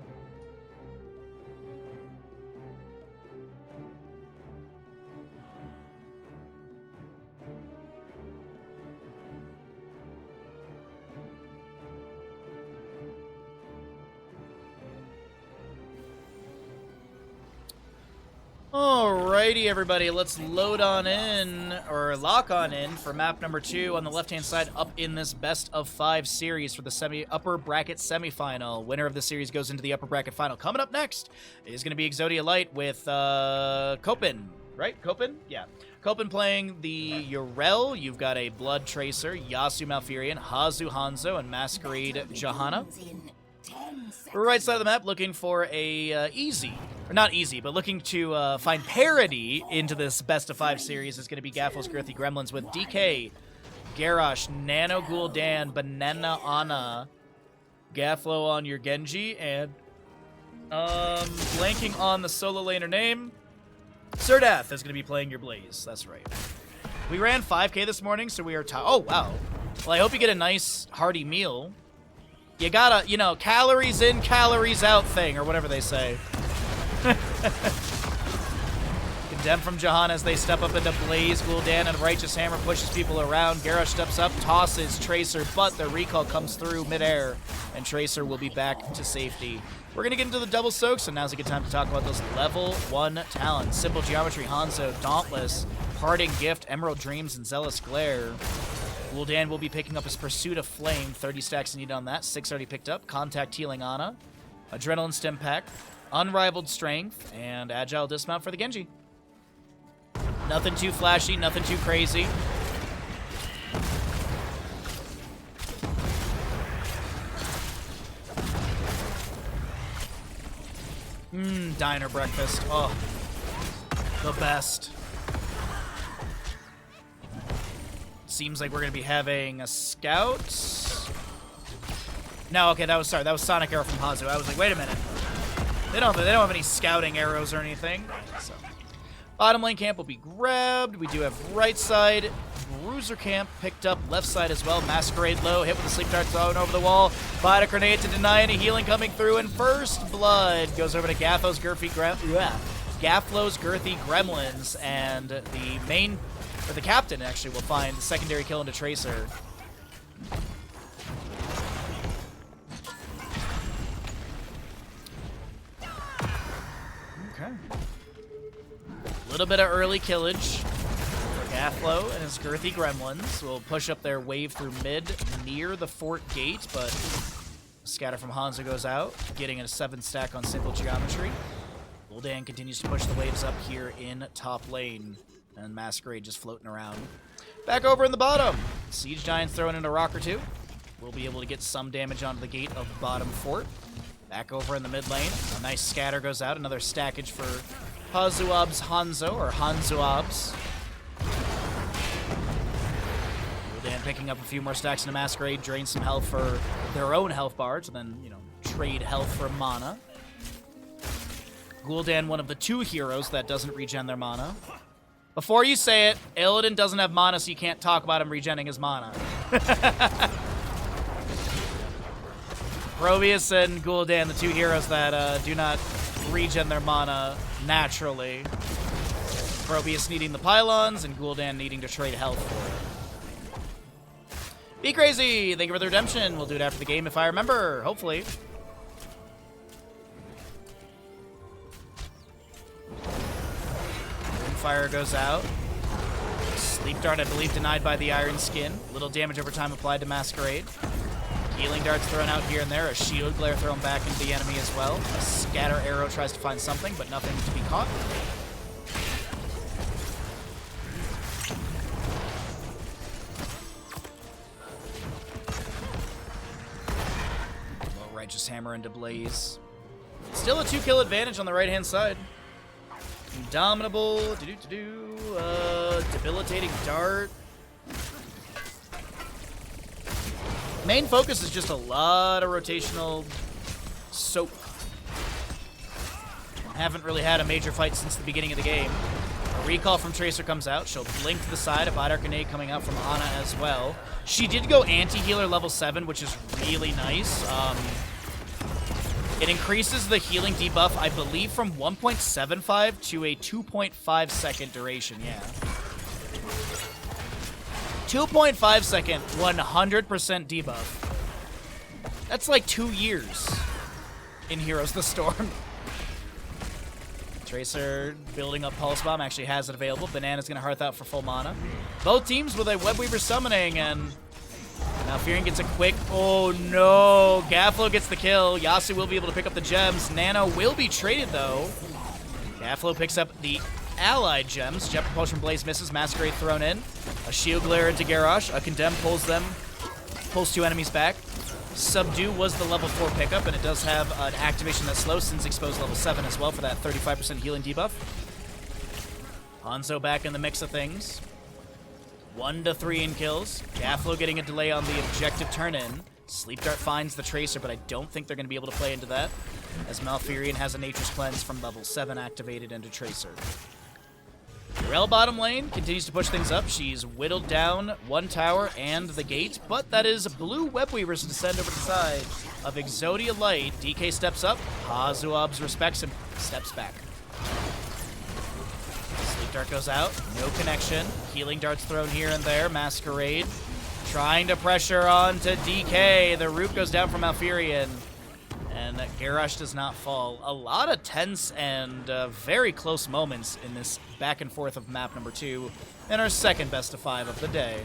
Alrighty, everybody, let's load on in, or lock on in, for map number 2 on the left-hand side up in this best-of-5 series for the upper bracket semifinal. Winner of the series goes into the upper bracket final. Coming up next is going to be Exodia Light with Copen, right? Copen? Yeah. Copen playing the Urel. You've got a Blood Tracer, Yasuo Malfurion, Hazu Hanzo, and Masquerade Johanna. Right side of the map, looking for a not easy, but looking to find parity into this best-of-5 series is going to be Gaflo's Girthy Gremlins with DK, Garrosh, Nano Gul'dan, Banana Ana, Gaflo on your Genji, and blanking on the solo laner name, Serdath is going to be playing your Blaze. That's right. We ran 5K this morning, so we are oh, wow. Well, I hope you get a nice, hearty meal. You gotta, you know, calories in, calories out thing, or whatever they say. Condemned from Jahan as they step up into Blaze. Gul'dan and Righteous Hammer pushes people around. Garrosh steps up, tosses Tracer, but the recall comes through midair, and Tracer will be back to safety. We're going to get into the double soaks, so now's a good time to talk about those level 1 talents. Simple Geometry, Hanzo, Dauntless, Parting Gift, Emerald Dreams, and Zealous Glare. Gul'dan will be picking up his Pursuit of Flame. 30 stacks needed on that. 6 already picked up. Contact Healing Ana. Adrenaline Stim Pack. Unrivaled Strength. And Agile Dismount for the Genji. Nothing too flashy. Nothing too crazy. Diner breakfast. Oh, the best. Seems like we're going to be having a scout. No, okay, that was Sonic Arrow from Hazu. I was like, wait a minute. They don't have any scouting arrows or anything. So, bottom lane camp will be grabbed. We do have right side. Bruiser camp picked up left side as well. Masquerade low, hit with the sleep dart thrown over the wall. Fired a grenade to deny any healing coming through, and first blood goes over to Gaflo's Girthy Gremlins, and the captain actually will find the secondary kill into Tracer. Okay. A little bit of early killage. Gaflo and his Girthy Gremlins will push up their wave through mid near the fort gate, but scatter from Hanzo goes out, getting a 7 stack on Simple Geometry. Gul'dan continues to push the waves up here in top lane, and Masquerade just floating around. Back over in the bottom, Siege Giant's throwing in a rock or two. We'll be able to get some damage onto the gate of bottom fort. Back over in the mid lane, a nice scatter goes out, another stackage for Hazuab's Hanzo, or Hanzuab's. Gul'dan picking up a few more stacks into Masquerade, drain some health for their own health bars, and then, you know, trade health for mana. Gul'dan, one of the 2 heroes that doesn't regen their mana. Before you say it, Illidan doesn't have mana, so you can't talk about him regenning his mana. Probius and Gul'dan, the 2 heroes that do not regen their mana naturally. Probius needing the pylons, and Gul'dan needing to trade health for it. Be crazy! Thank you for the redemption. We'll do it after the game if I remember, hopefully. Fire goes out. Sleep Dart, I believe, denied by the Iron Skin. Little damage over time applied to Masquerade. Healing Darts thrown out here and there. A Shield Glare thrown back into the enemy as well. A Scatter Arrow tries to find something, but nothing to be caught. Well, Righteous Hammer into Blaze. Still a 2-kill advantage on the right-hand side. Indomitable, debilitating dart. Main focus is just a lot of rotational soak. Haven't really had a major fight since the beginning of the game. A recall from Tracer comes out. She'll blink to the side. A Bite Arc Grenade coming out from Ana as well. She did go anti-healer level 7, which is really nice. It increases the healing debuff, I believe, from 1.75 to a 2.5 second duration, yeah. 2.5 second, 100% debuff. That's like 2 years in Heroes of the Storm. Tracer building up Pulse Bomb, actually has it available. Banana's gonna Hearth out for full mana. Both teams with a Webweaver summoning, and now Fearing gets a quick, oh no, Gaflo gets the kill. Yasu will be able to pick up the gems. Nano will be traded though. Gaflo picks up the allied gems. Jet Propulsion Blaze misses, Masquerade thrown in. A Shield Glare into Garrosh. A Condemn pulls 2 enemies back. Subdue was the level 4 pickup, and it does have an activation that's slow since exposed level 7 as well for that 35% healing debuff. Hanzo back in the mix of things. 1 to 3 in kills. Gaflo getting a delay on the objective turn-in. Sleep Dart finds the Tracer, but I don't think they're going to be able to play into that, as Malfurion has a Nature's Cleanse from level 7 activated into Tracer. Rel bottom lane continues to push things up. She's whittled down one tower and the gate, but that is blue web weavers to descend over the side of Exodia Light. DK steps up. Hazuabs respects him, steps back. Sleep Dart goes out, no connection. Healing darts thrown here and there. Masquerade trying to pressure on to DK. The root goes down from Malfurion. And Garrosh does not fall. A lot of tense and very close moments in this back and forth of map number 2 and our second best of 5 of the day.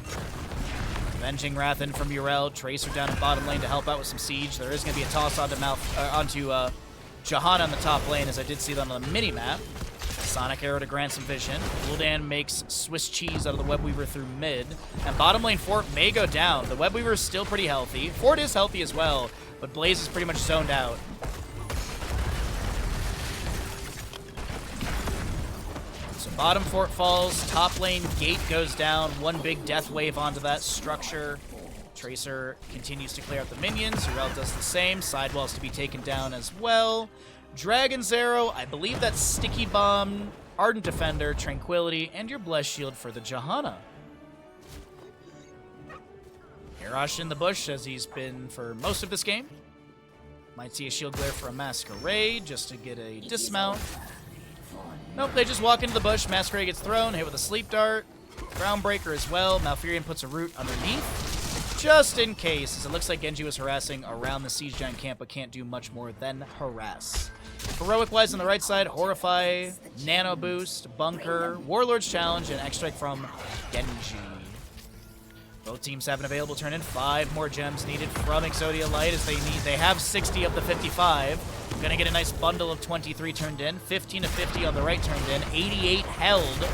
Avenging Wrath in from Urel. Tracer down in bottom lane to help out with some siege. There is going to be a toss onto Jahanna on the top lane, as I did see that on the mini-map. Sonic Arrow to grant some vision. Gul'dan makes Swiss cheese out of the Web Weaver through mid. And bottom lane Fort may go down. The Web Weaver is still pretty healthy. Fort is healthy as well, but Blaze is pretty much zoned out. So bottom Fort falls. Top lane Gate goes down. One big death wave onto that structure. Tracer continues to clear out the minions. Urel does the same. Sidewalls to be taken down as well. Dragon's Arrow, I believe that's Sticky Bomb, Ardent Defender, Tranquility, and your Blessed Shield for the Jahanna. Garrosh in the bush, as he's been for most of this game. Might see a Shield Glare for a Masquerade, just to get a dismount. Nope, they just walk into the bush. Masquerade gets thrown, hit with a Sleep Dart. Groundbreaker as well. Malfurion puts a root underneath, just in case, as it looks like Genji was harassing around the Siege Giant camp, but can't do much more than harass. Heroic-wise on the right side, Horrify, Nano Boost, Bunker, Warlord's Challenge, and X-Strike from Genji. Both teams have an available turn in. 5 more gems needed from Exodia Light, as they have 60 of the 55. Gonna get a nice bundle of 23 turned in, 15 to 50 on the right turned in, 88 held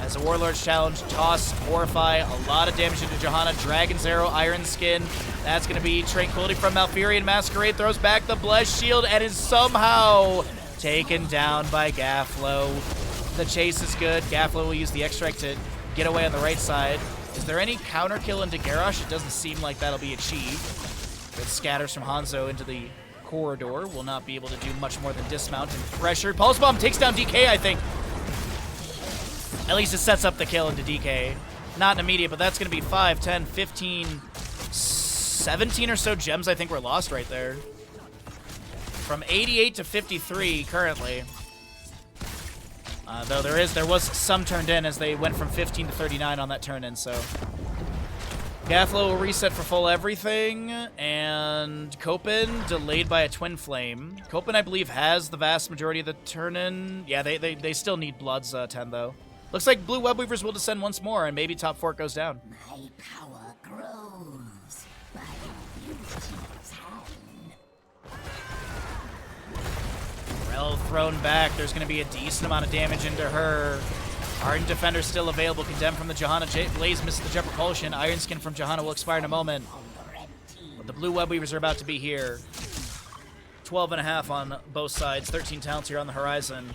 as a Warlord's Challenge, toss, Horrify, a lot of damage into Jahanna, Dragon's Arrow, Iron Skin. That's gonna be Tranquility from Malfurion. Masquerade throws back the Blessed Shield and is somehow taken down by Gaflo. The chase is good. Gaflo will use the X-Strike to get away on the right side. Is there any counter kill into Garrosh? It doesn't seem like that'll be achieved. It scatters from Hanzo into the corridor. Will not be able to do much more than dismount and pressure. Pulse Bomb takes down DK, I think. At least it sets up the kill into DK. Not an immediate, but that's going to be 5, 10, 15, 17 or so gems I think were lost right there. From 88 to 53 currently. Though there was some turned in as they went from 15 to 39 on that turn in, so. Gaflo will reset for full everything, and Copen delayed by a Twin Flame. Copen, I believe, has the vast majority of the turn-in. Yeah, they still need Blood's 10, though. Looks like Blue Web Weavers will descend once more, and maybe top Fort goes down. My power grows by beauty's hand. Rel thrown back. There's going to be a decent amount of damage into her. Ardent Defender still available. Condemned from the Jahanna. Blaze misses the jet propulsion. Iron Skin from Jahanna will expire in a moment. But the Blue Web Weavers are about to be here. 12.5 on both sides. 13 talents here on the horizon.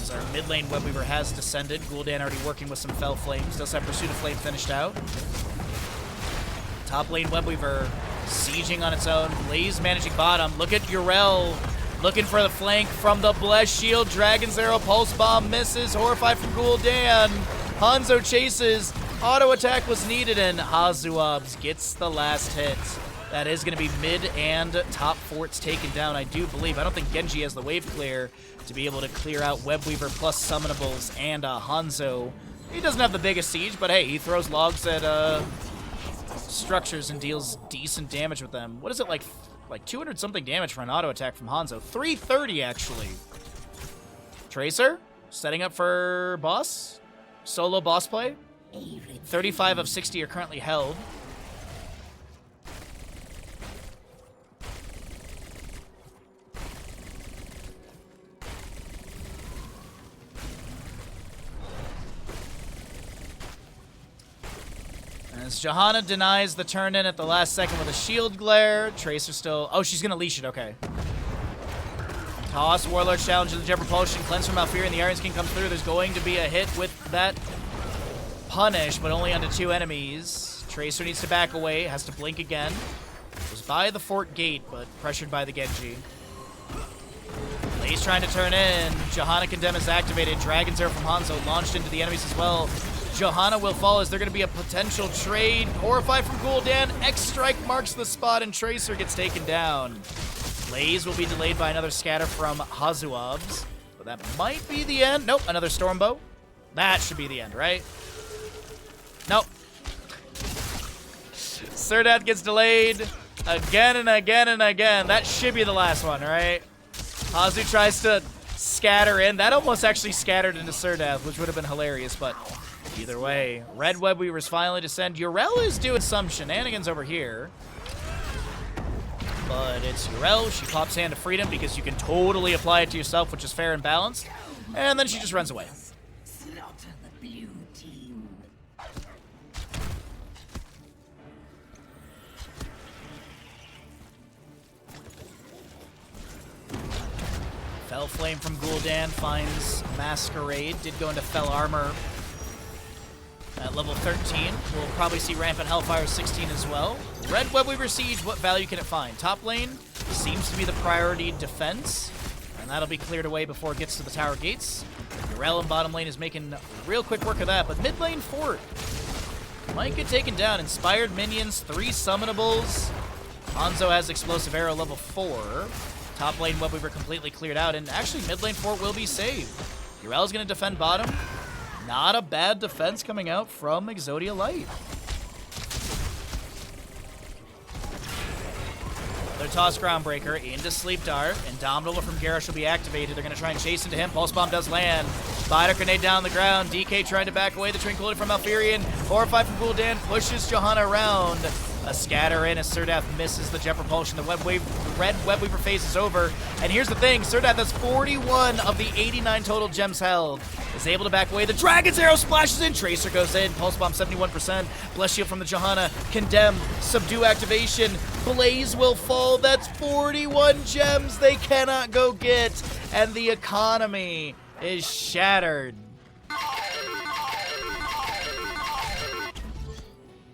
As our mid lane Web Weaver has descended. Gul'dan already working with some Fell Flames. Does have Pursuit of Flame finished out. Top lane Web Weaver sieging on its own. Blaze managing bottom. Look at Urel. Looking for the flank from the Blessed Shield. Dragon's Arrow, Pulse Bomb misses. Horrify from Gul'dan. Hanzo chases. Auto attack was needed, and Hazuabs gets the last hit. That is going to be mid and top forts taken down, I do believe. I don't think Genji has the wave clear to be able to clear out Web Weaver plus summonables and Hanzo. He doesn't have the biggest siege, but hey, he throws logs at structures and deals decent damage with them. What is it, like 200 something damage for an auto attack from Hanzo? 330 actually. Tracer setting up for boss. Solo boss play. 35 of 60 are currently held. As Jahanna denies the turn-in at the last second with a shield glare. Tracer still... Oh, she's going to leash it. Okay. Toss, Warlord Challenge to the Jet Propulsion. Cleanse from Malfurion. The Iron Skin comes through. There's going to be a hit with that punish, but only onto 2 enemies. Tracer needs to back away. Has to blink again. Was by the fort gate, but pressured by the Genji. Blaze trying to turn in. Johanna Condemn is activated. Dragon's Arrow from Hanzo launched into the enemies as well. Johanna will fall. Is there going to be a potential trade? Horrify from Gul'dan. X-Strike marks the spot, and Tracer gets taken down. Blaze will be delayed by another scatter from Hazuabs. But that might be the end. Nope, another Stormbow. That should be the end, right? Nope. Surdath gets delayed again and again and again. That should be the last one, right? Hazu tries to scatter in. That almost actually scattered into Surdath, which would have been hilarious, but either way, Red Web Weavers finally descend. Yrel is doing some shenanigans over here. But it's Yrel. She pops Hand of Freedom because you can totally apply it to yourself, which is fair and balanced. And then she just runs away. Slaughter the blue team. Fell Flame from Gul'dan finds Masquerade. Did go into Fell Armor at level 13. We'll probably see Rampant Hellfire 16 as well. Red Web Weaver Siege, what value can it find? Top lane seems to be the priority defense, and that'll be cleared away before it gets to the tower gates. Yrel in bottom lane is making real quick work of that, but mid lane fort might get taken down. Inspired minions, 3 summonables. Hanzo has Explosive Arrow level 4. Top lane Web Weaver completely cleared out, and actually mid lane fort will be saved. Yrel's going to defend bottom. Not a bad defense coming out from Exodia Light. Another toss Groundbreaker into Sleep Dart. Indomitable from Garrosh will be activated. They're going to try and chase into him. Pulse Bomb does land. Spider Grenade down the ground. DK trying to back away the Tranquility from Malfurion. Horrify from Gul'dan pushes Johanna around. A scatter in as Surdath misses the Jet Propulsion. The Red Web Weaver phase is over. And here's the thing, Surdath has 41 of the 89 total gems held. Is able to back away. The Dragon's Arrow splashes in. Tracer goes in. Pulse Bomb 71%. Bless Shield from the Johanna. Condemn. Subdue activation. Blaze will fall. That's 41 gems they cannot go get. And the economy is shattered.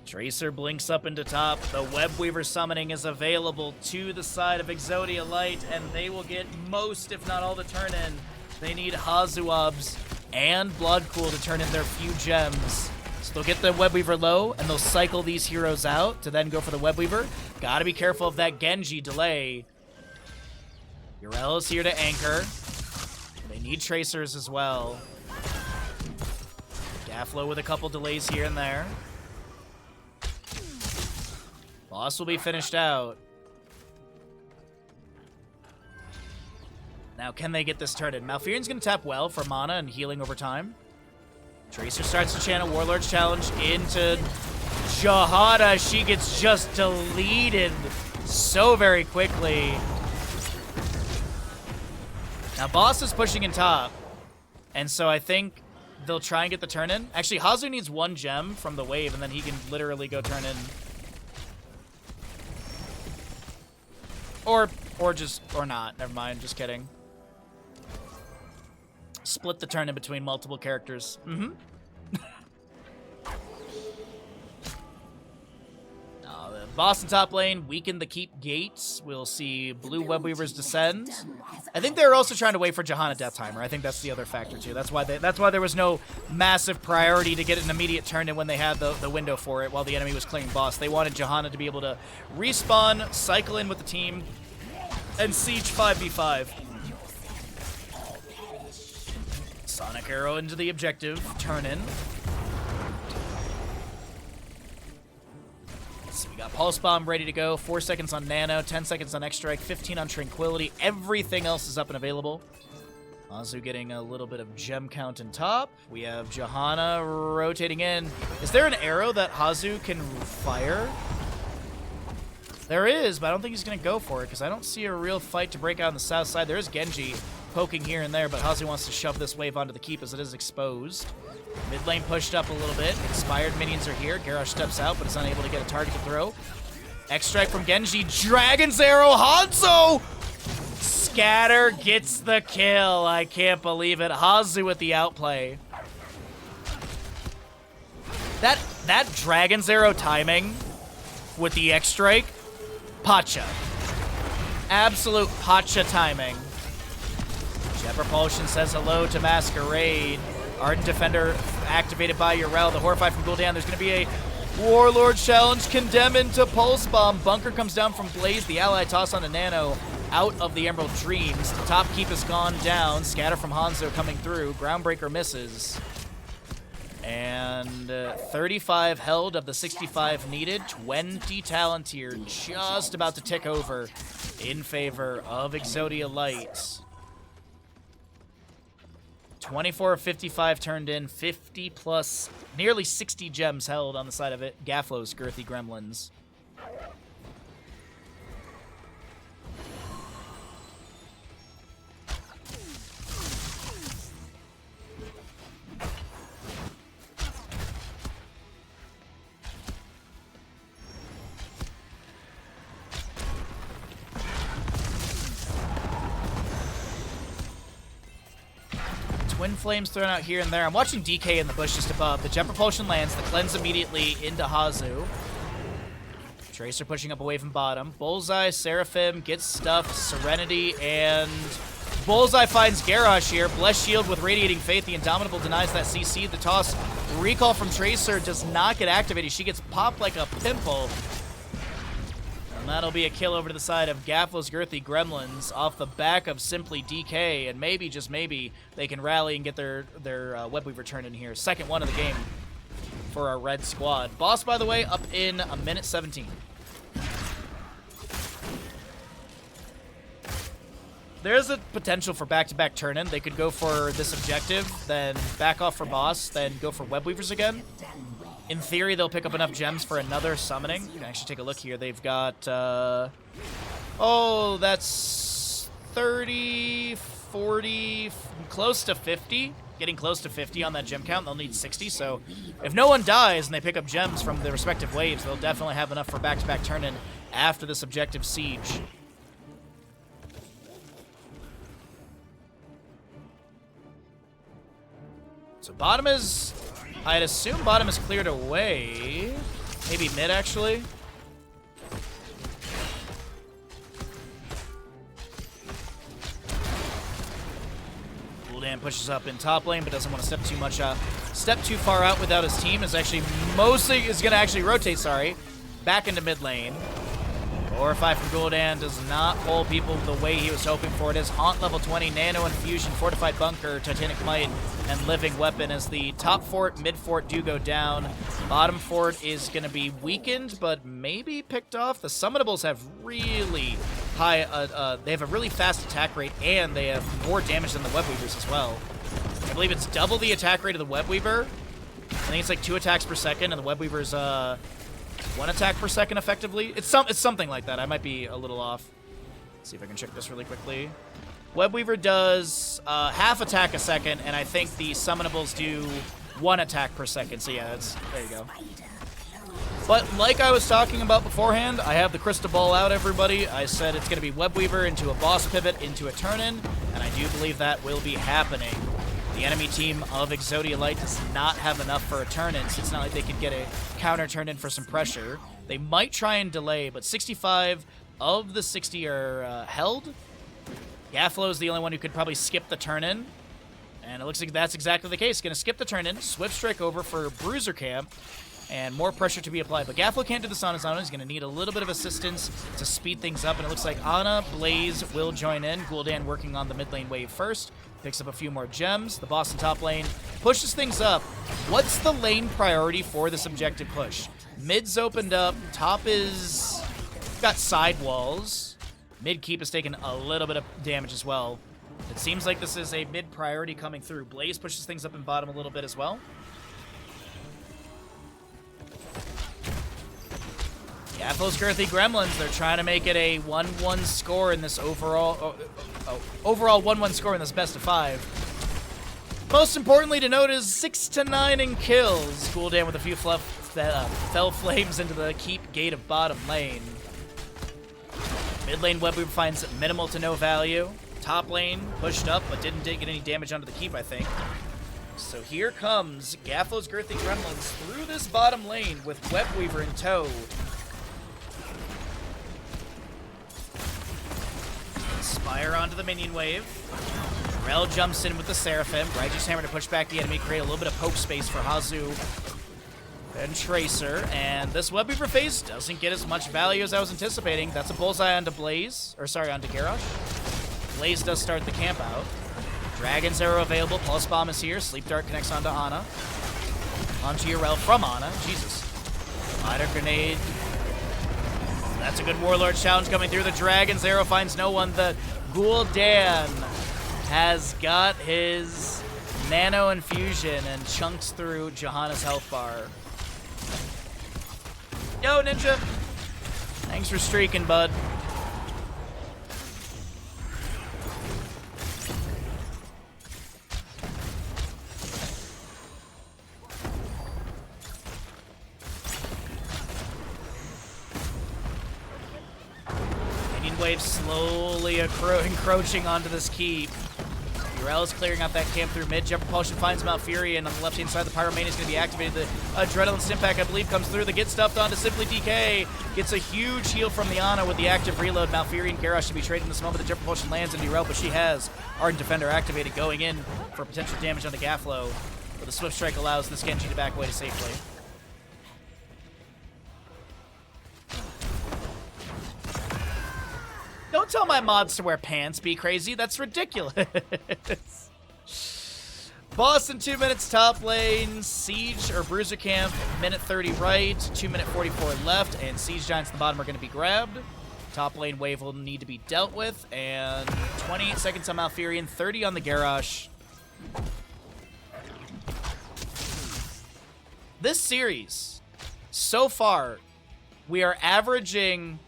Tracer blinks up into top. The Web Weaver summoning is available to the side of Exodia Light, and they will get most, if not all, the turn-in. They need Hazuabs and Bloodcool to turn in their few gems. So they'll get the Web Weaver low, and they'll cycle these heroes out to then go for the Web Weaver. Gotta be careful of that Genji delay. Yrel is here to anchor. They need Tracers as well. Gaflo with a couple delays here and there. Boss will be finished out. Now, can they get this turn-in? Malfurion's going to tap well for mana and healing over time. Tracer starts to channel Warlord's Challenge into Johanna. She gets just deleted so very quickly. Now, Boss is pushing in top, and so I think they'll try and get the turn-in. Actually, Hazu needs 1 gem from the wave, and then he can literally go turn-in. Or not. Never mind. Just kidding. Split the turn in between multiple characters. The boss in top lane weakened the keep gates. We'll see blue Web Weavers descend. I think they're also trying to wait for Johanna Death Timer. I think that's the other factor too. That's why there was no massive priority to get an immediate turn in when they had the window for it while the enemy was clearing boss. They wanted Johanna to be able to respawn, cycle in with the team, and siege 5v5. Sonic Arrow into the objective. Turn in. So we got Pulse Bomb ready to go. 4 seconds on Nano, 10 seconds on X-Strike, 15 on Tranquility. Everything else is up and available. Hazu getting a little bit of gem count in top. We have Johanna rotating in. Is there an arrow that Hazu can fire? There is, but I don't think he's going to go for it because I don't see a real fight to break out on the south side. There is Genji poking here and there, but Hazu wants to shove this wave onto the keep as it is exposed. Mid lane pushed up a little bit. Inspired minions are here. Garrosh steps out, but is unable to get a target to throw. X-Strike from Genji. Dragon's Arrow. Hanzo! Scatter gets the kill. I can't believe it. Hazu with the outplay. That Dragon's Arrow timing with the X-Strike. Pacha. Absolute Pacha timing. Jet Propulsion says hello to Masquerade. Ardent Defender activated by Urel. The Horrify from Gul'dan. There's going to be a Warlord challenge. Condemn into Pulse Bomb. Bunker comes down from Blaze. The ally toss on the Nano out of the Emerald Dreams. The top keep has gone down. Scatter from Hanzo coming through. Groundbreaker misses. And 35 held of the 65 needed. 20 talent here, just about to tick over in favor of Exodia Light. 24 of 55 turned in, 50 plus, nearly 60 gems held on the side of it. Gaflo's Girthy Gremlins. Twin Flames thrown out here and there. I'm watching DK in the bush just above. The Jet Propulsion lands. The Cleanse immediately into Hazu. Tracer pushing up away from bottom. Bullseye, Seraphim gets stuffed. Serenity, and Bullseye finds Garrosh here. Blessed Shield with Radiating Faith. The Indomitable denies that CC. The toss. Recall from Tracer does not get activated. She gets popped like a pimple. And that'll be a kill over to the side of Gaflo's Girthy Gremlins off the back of Simply DK, and maybe, just maybe, they can rally and get their Webweaver turn in here. Second one of the game for our red squad. Boss, by the way, up in a minute 17. There's a potential for back-to-back turn-in. They could go for this objective, then back off for boss, then go for Webweavers again. In theory, they'll pick up enough gems for another summoning. You can actually take a look here. They've got, oh, that's 30, 40, close to 50. Getting close to 50 on that gem count. They'll need 60, so if no one dies and they pick up gems from the respective waves, they'll definitely have enough for back-to-back turn-in after this objective siege. So bottom is... I'd assume bottom is cleared away. Maybe mid, actually. Gul'dan pushes up in top lane, but doesn't want to step too far out without his team. Is gonna actually rotate, sorry, back into mid lane. Horrify from Gul'dan does not pull people the way he was hoping for. It is Haunt level 20, Nano Infusion, Fortified Bunker, Titanic Might, and Living Weapon as the top fort, mid fort do go down. Bottom fort is going to be weakened, but maybe picked off. The Summonables have really high, they have a really fast attack rate, and they have more damage than the Webweavers as well. I believe it's double the attack rate of the Webweaver. I think it's like 2 attacks per second, and the Webweaver's 1 attack per second effectively. It's something like that. I might be a little off. Let's see if I can check this really quickly. Webweaver does half attack a second, and I think the Summonables do 1 attack per second. So yeah, there you go. But like I was talking about beforehand, I have the crystal ball out, everybody. I said it's going to be Webweaver into a boss pivot, into a turn-in, and I do believe that will be happening. The enemy team of Exodia Light does not have enough for a turn-in, so it's not like they could get a counter turn-in for some pressure. They might try and delay, but 65 of the 60 are held. Gaflo is the only one who could probably skip the turn-in, and it looks like that's exactly the case. Going to skip the turn-in, Swift Strike over for Bruiser Camp, and more pressure to be applied. But Gaflo can't do this on his own. He's going to need a little bit of assistance to speed things up, and it looks like Ana, Blaze will join in. Gul'dan working on the mid lane wave first. Picks up a few more gems. The boss in top lane pushes things up. What's the lane priority for this objective push? Mid's opened up. Top is got side walls. Mid keep has taken a little bit of damage as well. It seems like this is a mid priority coming through. Blaze pushes things up in bottom a little bit as well. Gaflo's Girthy Gremlins, they're trying to make it a 1-1 score in this overall... overall 1-1 score in this best of 5. Most importantly to note is 6 to 9 in kills. Gul'dan with a few fell flames into the keep gate of bottom lane. Mid lane Webweaver finds minimal to no value. Top lane pushed up but didn't get any damage onto the keep, I think. So here comes Gaflo's Girthy Gremlins through this bottom lane with Webweaver in tow. Spire onto the minion wave. Rel jumps in with the Seraphim. Righteous Hammer to push back the enemy, create a little bit of poke space for Hazu and Tracer. And this Web Weaver phase doesn't get as much value as I was anticipating. That's a bullseye onto Blaze, or sorry, onto Garrosh. Blaze does start the camp out. Dragon's Arrow available. Pulse Bomb is here. Sleep Dart connects onto Ana. Onto Urel from Ana. Jesus. Miter Grenade. That's a good Warlord challenge coming through. The Dragon's Arrow finds no one. The Gul'dan has got his Nano Infusion and chunks through Johanna's health bar. Yo, Ninja. Thanks for streaking, bud. Wave slowly encroaching onto this keep. Urel is clearing out that camp through mid. Jet Propulsion finds Malfurion on the left-hand side. The Pyromania is going to be activated. The Adrenaline Stimpack, I believe, comes through. The Get Stuffed onto Simply DK. Gets a huge heal from the Ana with the active reload. Malfurion Garrosh should be traded in this moment. The Jet Propulsion lands into Urel, but she has Ardent Defender activated, going in for potential damage on the Gaflo. But the Swift Strike allows this Genji to back away to safely. Don't tell my mods to wear pants, be crazy. That's ridiculous. Boss in 2 minutes top lane. Siege or Bruiser Camp, minute 30 right, 2 minute 44 left, and Siege Giants at the bottom are going to be grabbed. Top lane wave will need to be dealt with, and 28 seconds on Malfurion, 30 on the Garrosh. This series, so far, we are averaging...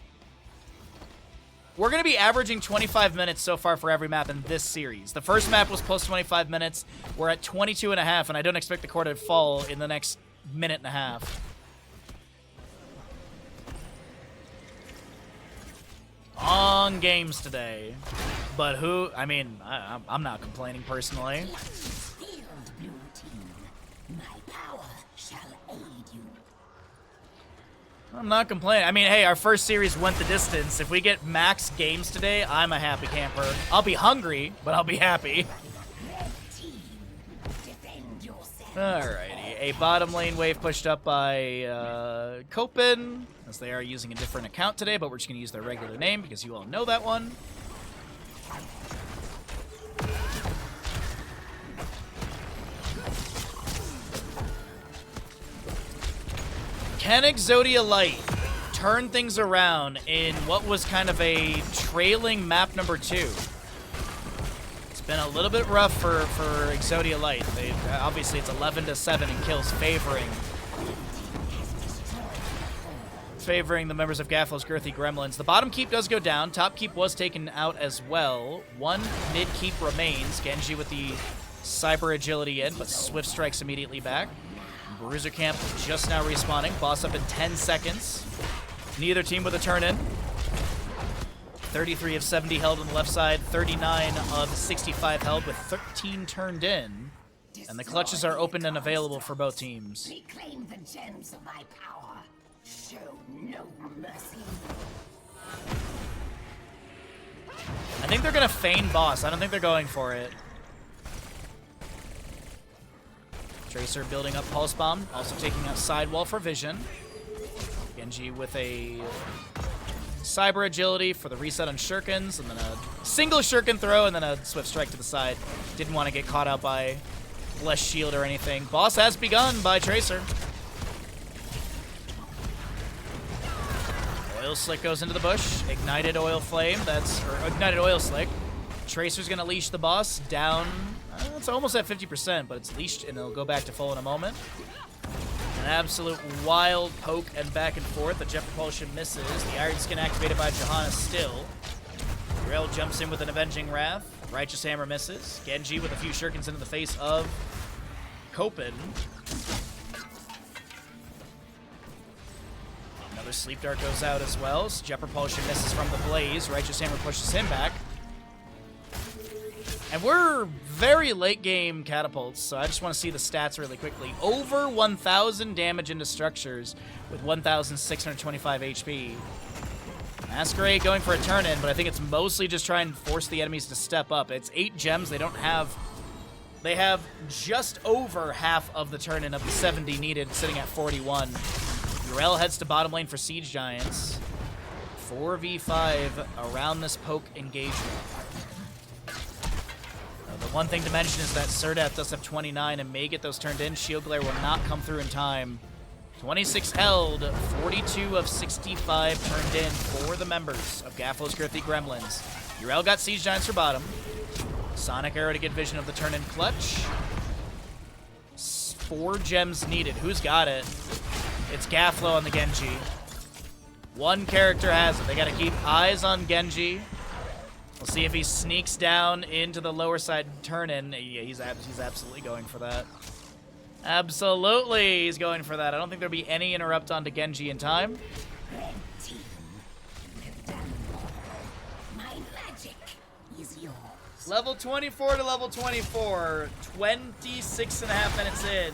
We're going to be averaging 25 minutes so far for every map in this series. The first map was plus 25 minutes. We're at 22 and a half, and I don't expect the core to fall in the next minute and a half. Long games today. But who... I mean, I'm not complaining personally. Blue team. My power shall aid you. I'm not complaining. I mean, hey, our first series went the distance. If we get max games today, I'm a happy camper. I'll be hungry, but I'll be happy. Alrighty, a bottom lane wave pushed up by Copen, as they are using a different account today, but we're just going to use their regular name because you all know that one. Can Exodia Light turn things around in what was kind of a trailing map number 2? It's been a little bit rough for Exodia Light. Obviously, it's 11-7 in kills, favoring the members of Gaflo's Girthy Gremlins. The bottom keep does go down. Top keep was taken out as well. One mid keep remains. Genji with the cyber agility in, but Swift strikes immediately back. Bruiser Camp just now respawning. Boss up in 10 seconds. Neither team with a turn-in. 33 of 70 held on the left side. 39 of 65 held with 13 turned in. And the clutches are open and available for both teams. Reclaim the gems of my power. Show no mercy. I think they're going to feign boss. I don't think they're going for it. Tracer building up Pulse Bomb, also taking out Sidewall for vision. Genji with a Cyber Agility for the reset on Shurikens, and then a single Shuriken throw, and then a Swift Strike to the side. Didn't want to get caught out by less shield or anything. Boss has begun by Tracer. Oil Slick goes into the bush. Ignited Oil Flame, or Ignited Oil Slick. Tracer's gonna leash the boss down. It's almost at 50%, but it's leashed, and it'll go back to full in a moment. An absolute wild poke and back and forth. The Jet Propulsion misses. The Iron Skin activated by Johanna still. Rail jumps in with an Avenging Wrath. Righteous Hammer misses. Genji with a few shurikens into the face of Copen. Another Sleep Dart goes out as well. So Jet Propulsion misses from the Blaze. Righteous Hammer pushes him back. And we're very late game catapults, so I just want to see the stats really quickly. Over 1,000 damage into structures with 1,625 HP. Masquerade going for a turn-in, but I think it's mostly just trying to force the enemies to step up. It's 8 gems. They don't have... They have just over half of the turn-in of the 70 needed, sitting at 41. Urel heads to bottom lane for Siege Giants. 4v5 around this poke engagement. The one thing to mention is that Surdeth does have 29 and may get those turned in. Shield Glare will not come through in time. 26 held, 42 of 65 turned in for the members of Gaflo's Girthy Gremlins. Urel got Siege Giants for bottom. Sonic Arrow to get vision of the turn-in clutch. 4 gems needed. Who's got it? It's Gaflo on the Genji. One character has it. They got to keep eyes on Genji. We'll see if he sneaks down into the lower side turn-in. Yeah, he's absolutely going for that. Absolutely, he's going for that. I don't think there'll be any interrupt onto Genji in time. Red team, my magic is yours. Level 24 to level 24. 26.5 minutes in.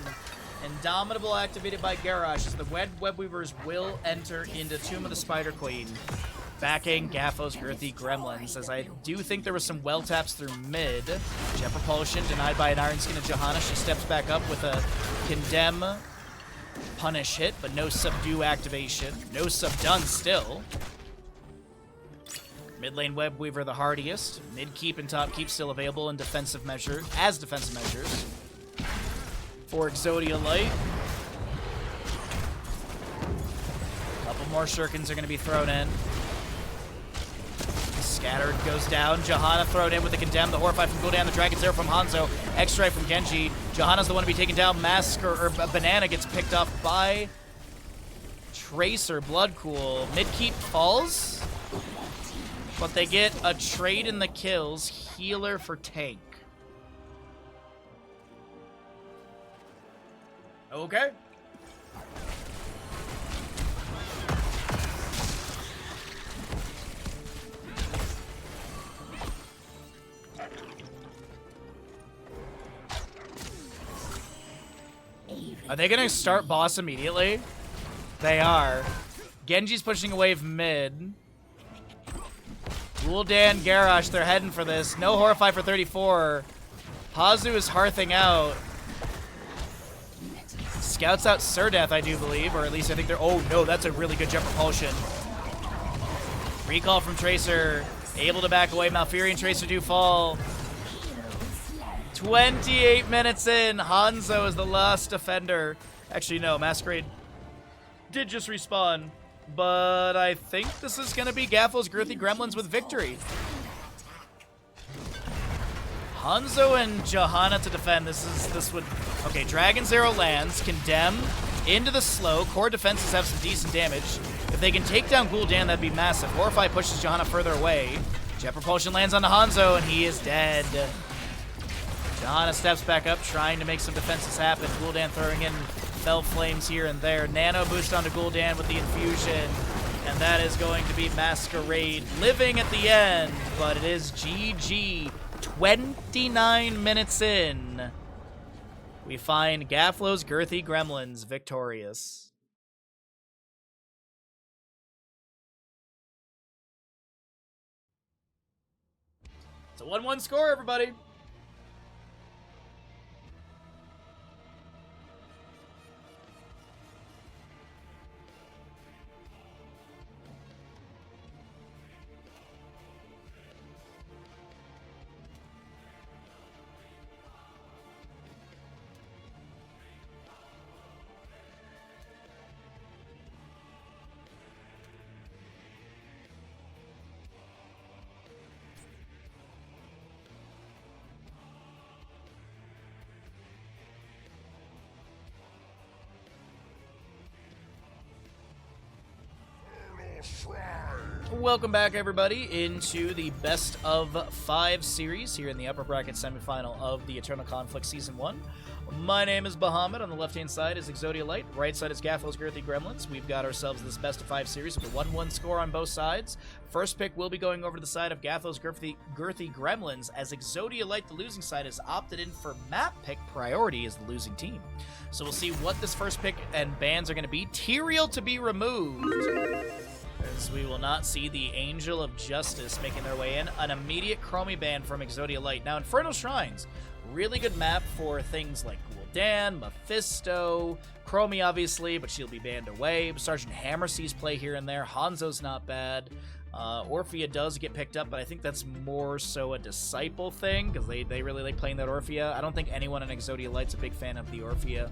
Indomitable activated by Garrosh as the Web Weavers will enter into Tomb of the Spider Queen. Backing Gaflo's Girthy Gremlins, as I do think there was some well taps through mid. Jet Propulsion denied by an Iron Skin of Johanna. She steps back up with a Condemn punish hit, but no subdue activation. No subdone still. Mid lane Web Weaver the hardiest. Mid keep and top keep still available in defensive measure as defensive measures. For Exodia Light. A couple more shurikens are going to be thrown in. Scattered goes down. Johanna thrown in with the Condemn. The Horrify from Gul'dan. The Dragon's Arrow from Hanzo. X-Ray from Genji. Johanna's the one to be taken down. Or Banana gets picked up by Tracer. Bloodcool. Midkeep falls. But they get a trade in the kills. Healer for tank. Okay. Are they going to start boss immediately? They are. Genji's pushing away from mid. Gul'dan, Garrosh, they're heading for this. No Horrify for 34. Pazu is hearthing out. Scouts out Surdeth, I do believe, or at least I think they're... Oh, no, that's a really good Jet Propulsion. Recall from Tracer. Able to back away. Malfurion Tracer do fall. 28 minutes in. Hanzo is the last defender. Actually, no. Masquerade did just respawn. But I think this is going to be Gaflo's Girthy Gremlins with victory. Hanzo and Johanna to defend. This would... Okay, Dragon's Arrow lands. Condemn into the slow. Core defenses have some decent damage. If they can take down Gul'dan, that'd be massive. Horrify pushes Johanna further away. Jet Propulsion lands on the Hanzo, and he is dead. Johanna steps back up, trying to make some defenses happen. Gul'dan throwing in Fell Flames here and there. Nano boost onto Gul'dan with the infusion. And that is going to be Masquerade living at the end. But it is GG. 29 minutes in. We find Gaflo's Girthy Gremlins victorious. It's a 1-1 score, everybody. Welcome back, everybody, into the best of 5 series here in the upper bracket semifinal of the Eternal Conflict Season 1. My name is Bahamut. On the left-hand side is Exodia Light. Right side is Gaflo's Girthy Gremlins. We've got ourselves this best of 5 series with a 1-1 score on both sides. First pick will be going over to the side of Gaflo's Girthy Gremlins, as Exodia Light, the losing side, has opted in for map pick priority as the losing team. So we'll see what this first pick and bans are going to be. Tyrael to be removed. As we will not see the Angel of Justice making their way in. An immediate Chromie ban from Exodia Light. Now, Infernal Shrines, really good map for things like Gul'dan, Mephisto, Chromie obviously, but she'll be banned away. Sergeant Hammer sees play here and there. Hanzo's not bad. Orphea does get picked up, but I think that's more so a Disciple thing, because they really like playing that Orphea. I don't think anyone in Exodia Light's a big fan of the Orphea.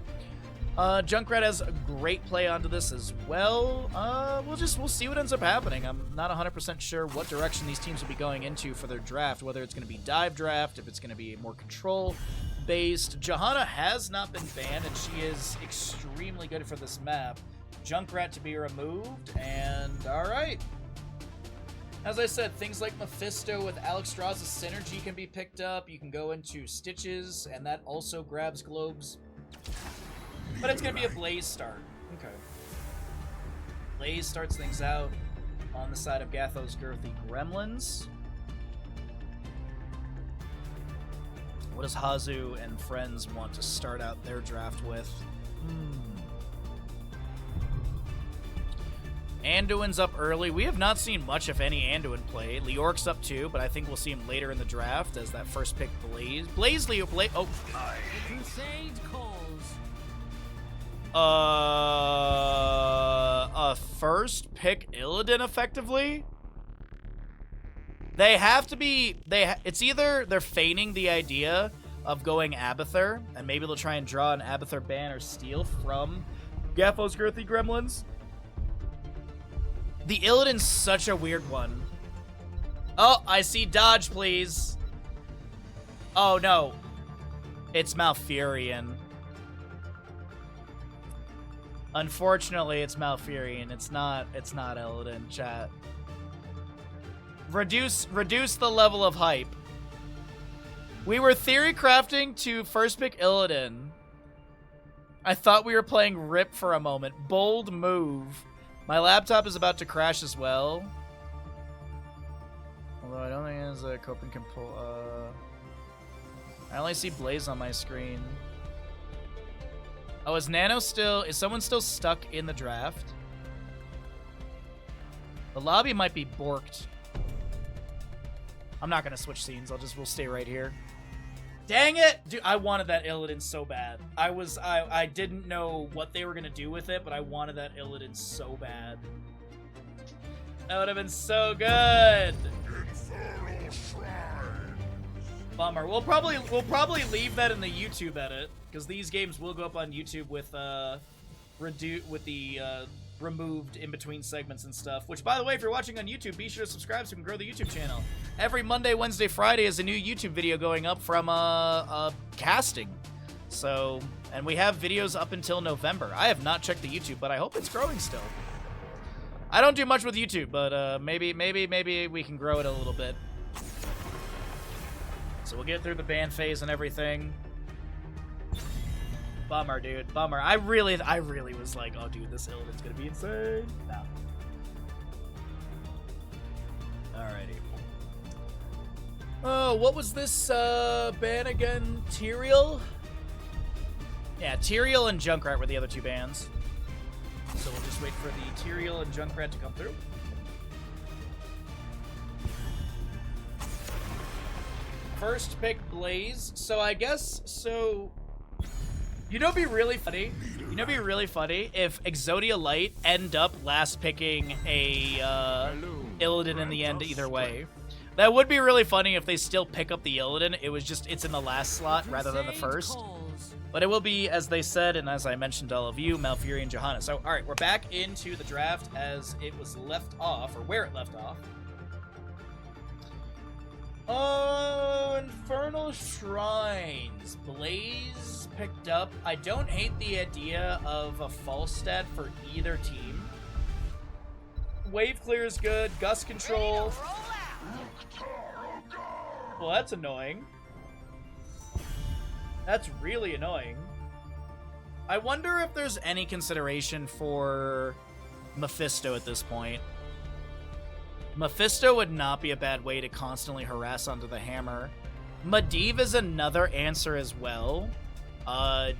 Junkrat has a great play onto this as well. We'll see what ends up happening. I'm not 100% sure what direction these teams will be going into for their draft, whether it's going to be dive draft, if it's going to be more control-based. Johanna has not been banned, and she is extremely good for this map. Junkrat to be removed, and alright. As I said, things like Mephisto with Alex Strauss' synergy can be picked up. You can go into Stitches, and that also grabs globes. But it's going to be a Blaze start. Okay. Blaze starts things out on the side of Gaflo's Girthy Gremlins. What does Hazu and friends want to start out their draft with? Anduin's up early. We have not seen much, if any, Anduin play. Leorc's up too, but I think we'll see him later in the draft as that first pick Blaze. Oh. Crusade calls. A first pick Illidan effectively? They have to be, it's either they're feigning the idea of going Abathur, and maybe they'll try and draw an Abathur ban or steal from Gaflo's Girthy Gremlins. The Illidan's such a weird one. Oh, I see dodge, please. Oh, no. It's Malfurion. Unfortunately, it's Malfurion. It's not Illidan, chat. Reduce the level of hype. We were theory crafting to first pick Illidan. I thought we were playing Rip for a moment. Bold move. My laptop is about to crash as well. Although I don't think it's a Copen can pull. I only see Blaze on my screen. Oh, is someone still stuck in the draft? The lobby might be borked. I'm not gonna switch scenes. We'll stay right here. Dang it! Dude, I wanted that Illidan so bad. I didn't know what they were gonna do with it, but I wanted that Illidan so bad. That would have been so good! Bummer. We'll probably leave that in the YouTube edit, because these games will go up on YouTube with removed in between segments and stuff. Which, by the way, if you're watching on YouTube, be sure to subscribe so we can grow the YouTube channel. Every Monday, Wednesday, Friday is a new YouTube video going up from casting. So, and we have videos up until November. I have not checked the YouTube, but I hope it's growing still. I don't do much with YouTube, but maybe we can grow it a little bit. So we'll get through the ban phase and everything. Bummer, dude. Bummer. I really was like, oh, dude, this Illidan's gonna be insane. No. Alrighty. Oh, what was this ban again? Tyrael? Yeah, Tyrael and Junkrat were the other two bans. So we'll just wait for the Tyrael and Junkrat to come through. First pick Blaze. So I guess you know, it'd be really funny. You know, it'd be really funny if Exodia Light end up last picking a Illidan in the end either way. That would be really funny if they still pick up the Illidan. It's in the last slot rather than the first. But it will be, as they said, and as I mentioned to all of you, Malfurion and Johanna. So, all right, we're back into the draft as it was left off, or where it left off. Oh, Infernal Shrines. Blaze picked up. I don't hate the idea of a false stat for either team. Wave clear is good. Gust control. Well, that's annoying. That's really annoying. I wonder if there's any consideration for Mephisto at this point. Mephisto would not be a bad way to constantly harass onto the hammer. Medivh is another answer as well.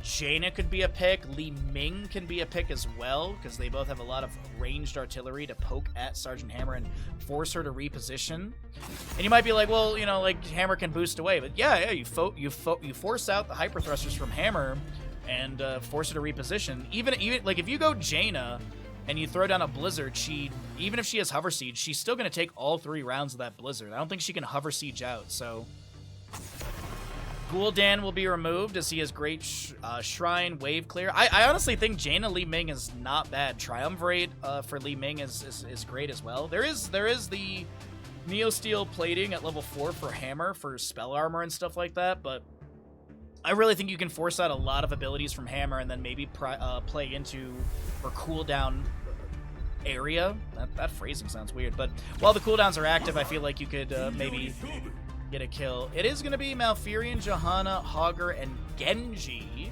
Jaina could be a pick. Li Ming can be a pick as well, because they both have a lot of ranged artillery to poke at Sergeant Hammer and force her to reposition. And you might be like, well, you know, like, Hammer can boost away. But yeah, you force out the hyper thrusters from Hammer and force her to reposition. Even like, if you go Jaina and you throw down a Blizzard, even if she has Hover Siege, she's still going to take all 3 rounds of that Blizzard. I don't think she can Hover Siege out, so... Gul'dan will be removed as he has great Shrine, Wave Clear. I honestly think Jaina Li Ming is not bad. Triumvirate for Li Ming is great as well. There is the Neo Steel plating at level 4 for Hammer for spell armor and stuff like that, but I really think you can force out a lot of abilities from Hammer and then maybe play into her cooldown area. That phrasing sounds weird, but while the cooldowns are active, I feel like you could maybe get a kill. It is going to be Malfurion, Johanna, Hogger, and Genji.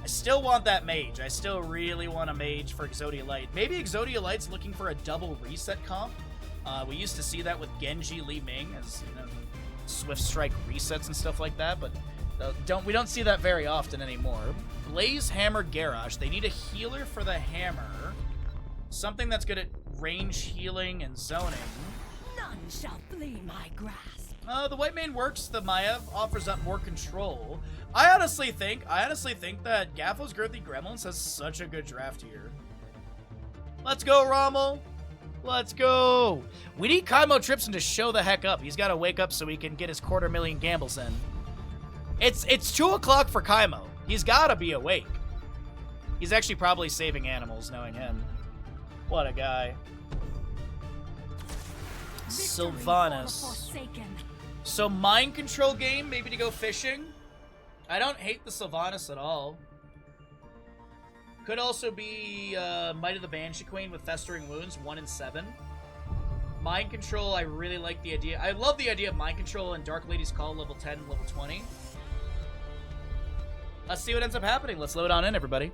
I still want that mage. I still really want a mage for Exodia Light. Maybe Exodia Light's looking for a double reset comp. We used to see that with Genji, Li Ming, as, you know, Swift Strike resets and stuff like that, but we don't see that very often anymore. Blaze, Hammer, Garrosh. They need a healer for the Hammer. Something that's good at range healing and zoning. None shall flee my grasp. The White Mane works. The Maiev offers up more control. I honestly think that Gaflo's Girthy Gremlins has such a good draft here. Let's go, Rommel. Let's go. We need Kaimo Tripson to show the heck up. He's got to wake up so he can get his 250,000 gambles in. It's 2 o'clock for Kaimo. He's got to be awake. He's actually probably saving animals, knowing him. What a guy. Sylvanas. So mind control game, maybe to go fishing. I don't hate the Sylvanas at all. Could also be Might of the Banshee Queen with Festering Wounds, 1 and 7. Mind control, I really like the idea. I love the idea of mind control and Dark Lady's Call, level 10 and level 20. Let's see what ends up happening. Let's load on in, everybody.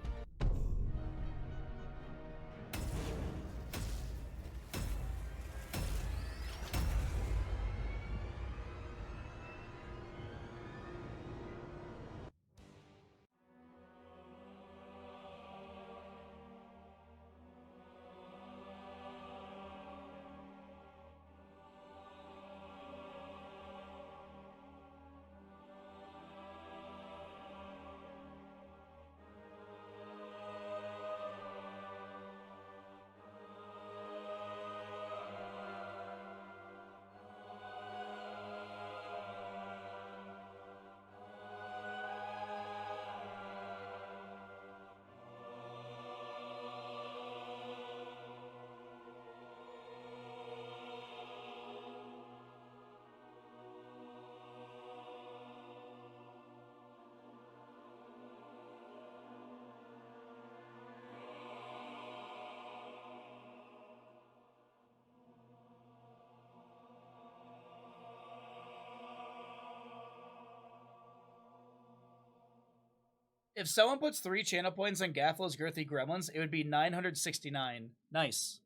If someone puts 3 channel points on Gaflo's Girthy Gremlins, it would be 969. Nice.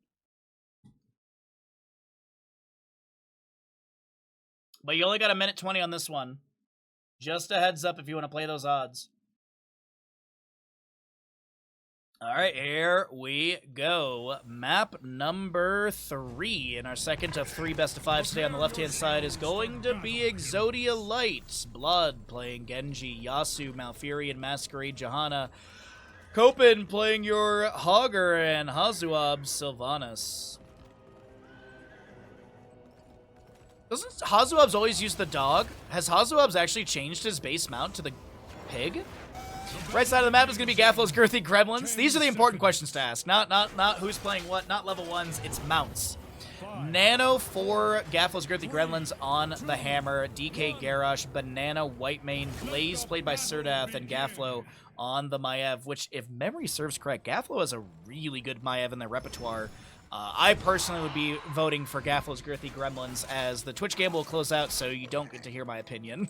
But you only got 1:20 on this one. Just a heads up if you want to play those odds. Alright, here we go. Map number 3 in our second of 3 best of 5s today on the left-hand side is going to be Exodia Light. Blood playing Genji, Yasu, Malfurion, Masquerade, Johanna. Copen playing your Hogger, and Hazuab, Sylvanas. Doesn't Hazuab's always use the dog? Has Hazuab's actually changed his base mount to the pig? Right side of the map is going to be Gaflo's Girthy Gremlins. These are the important questions to ask. Not who's playing what, not level 1s, it's mounts. Nano for Gaflo's Girthy Gremlins on the Hammer, DK Garrosh, Banana, Whitemane, Blaze played by Surdath, and Gaflo on the Maiev, which, if memory serves correct, Gaflo has a really good Maiev in their repertoire. I personally would be voting for Gaflo's Girthy Gremlins, as the Twitch game will close out, so you don't get to hear my opinion.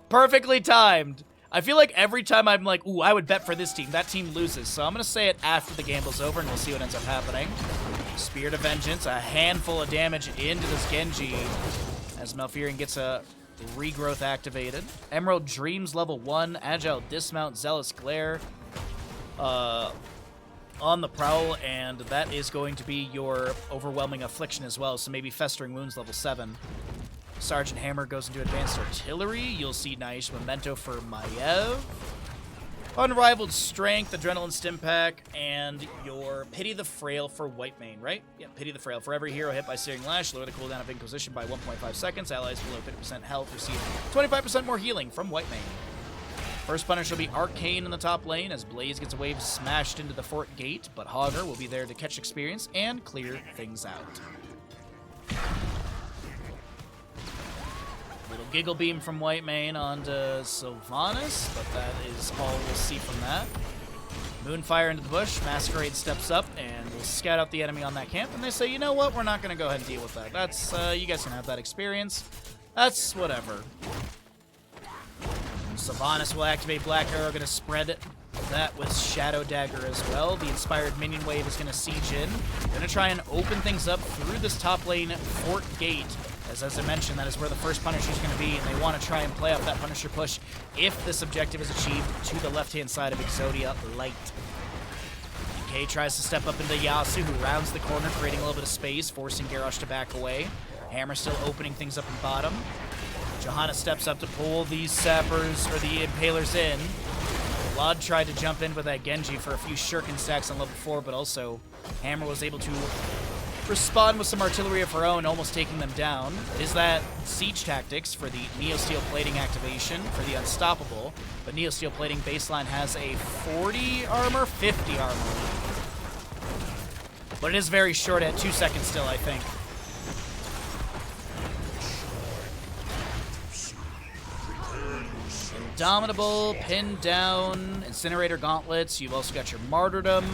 Perfectly timed. I feel like every time I'm like, ooh, I would bet for this team, that team loses. So I'm going to say it after the gamble's over, and we'll see what ends up happening. Spirit of Vengeance, a handful of damage into this Genji, as Malfurion gets a Regrowth activated. Emerald Dreams level 1. Agile Dismount. Zealous Glare. On the prowl, and that is going to be your Overwhelming Affliction as well, so maybe Festering Wounds level 7. Sergeant Hammer goes into Advanced Artillery. You'll see Naish Memento for Maiev. Unrivaled Strength, Adrenaline Stim Pack, and your Pity the Frail for Whitemane, right? Yeah, Pity the Frail. For every hero hit by Searing Lash, lower the cooldown of Inquisition by 1.5 seconds. Allies below 50% health receive 25% more healing from Whitemane. First punish will be Arcane in the top lane as Blaze gets a wave smashed into the fort gate, but Hogger will be there to catch experience and clear things out. Little Giggle Beam from Whitemane onto Sylvanas, but that is all we'll see from that. Moonfire into the bush, Masquerade steps up and will scout out the enemy on that camp, and they say, you know what, we're not going to go ahead and deal with that. That's, you guys can have that experience. That's whatever. Sylvanas will activate Black Arrow, going to spread that with Shadow Dagger as well. The Inspired Minion Wave is going to siege in. Going to try and open things up through this top lane fort gate. As I mentioned, that is where the first Punisher is going to be, and they want to try and play up that Punisher push if this objective is achieved to the left-hand side of Exodia Light. DK tries to step up into Yasu, who rounds the corner, creating a little bit of space, forcing Garrosh to back away. Hammer still opening things up in bottom. Johanna steps up to pull these sappers, or the impalers in. Blood tried to jump in with that Genji for a few shuriken stacks on level 4, but also Hammer was able to respond with some artillery of her own, almost taking them down. It is that siege tactics for the Neosteel Plating activation for the Unstoppable, but Neosteel Plating baseline has a 40 armor, 50 armor. But it is very short at 2 seconds still, I think. Indomitable, Pinned Down, Incinerator Gauntlets. You've also got your Martyrdom,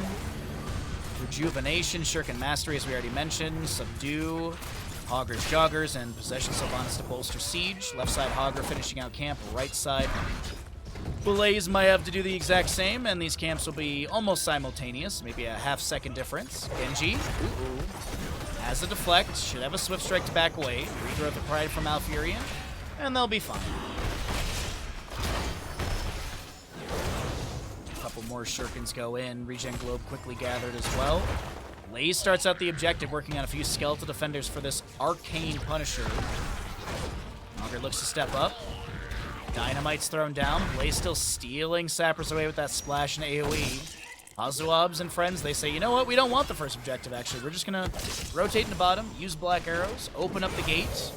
Rejuvenation, Shuriken Mastery, as we already mentioned, Subdue, Hogger's Joggers, and Possession Sylvanas to bolster Siege. Left side Hogger finishing out camp. Right side Blaze might have to do the exact same, and these camps will be almost simultaneous, maybe a half-second difference. Genji, has a deflect, should have a Swift Strike to back away. Regrowth the Pride from Malfurion, and they'll be fine. Couple more Shurikens go in. Regen Globe quickly gathered as well. Blaze starts out the objective, working on a few skeletal defenders for this Arcane Punisher. Augur looks to step up. Dynamite's thrown down. Blaze still stealing sappers away with that splash and AoE. Hazuabs and friends, they say, you know what? We don't want the first objective, actually. We're just going to rotate in the bottom, use Black Arrows, open up the gates.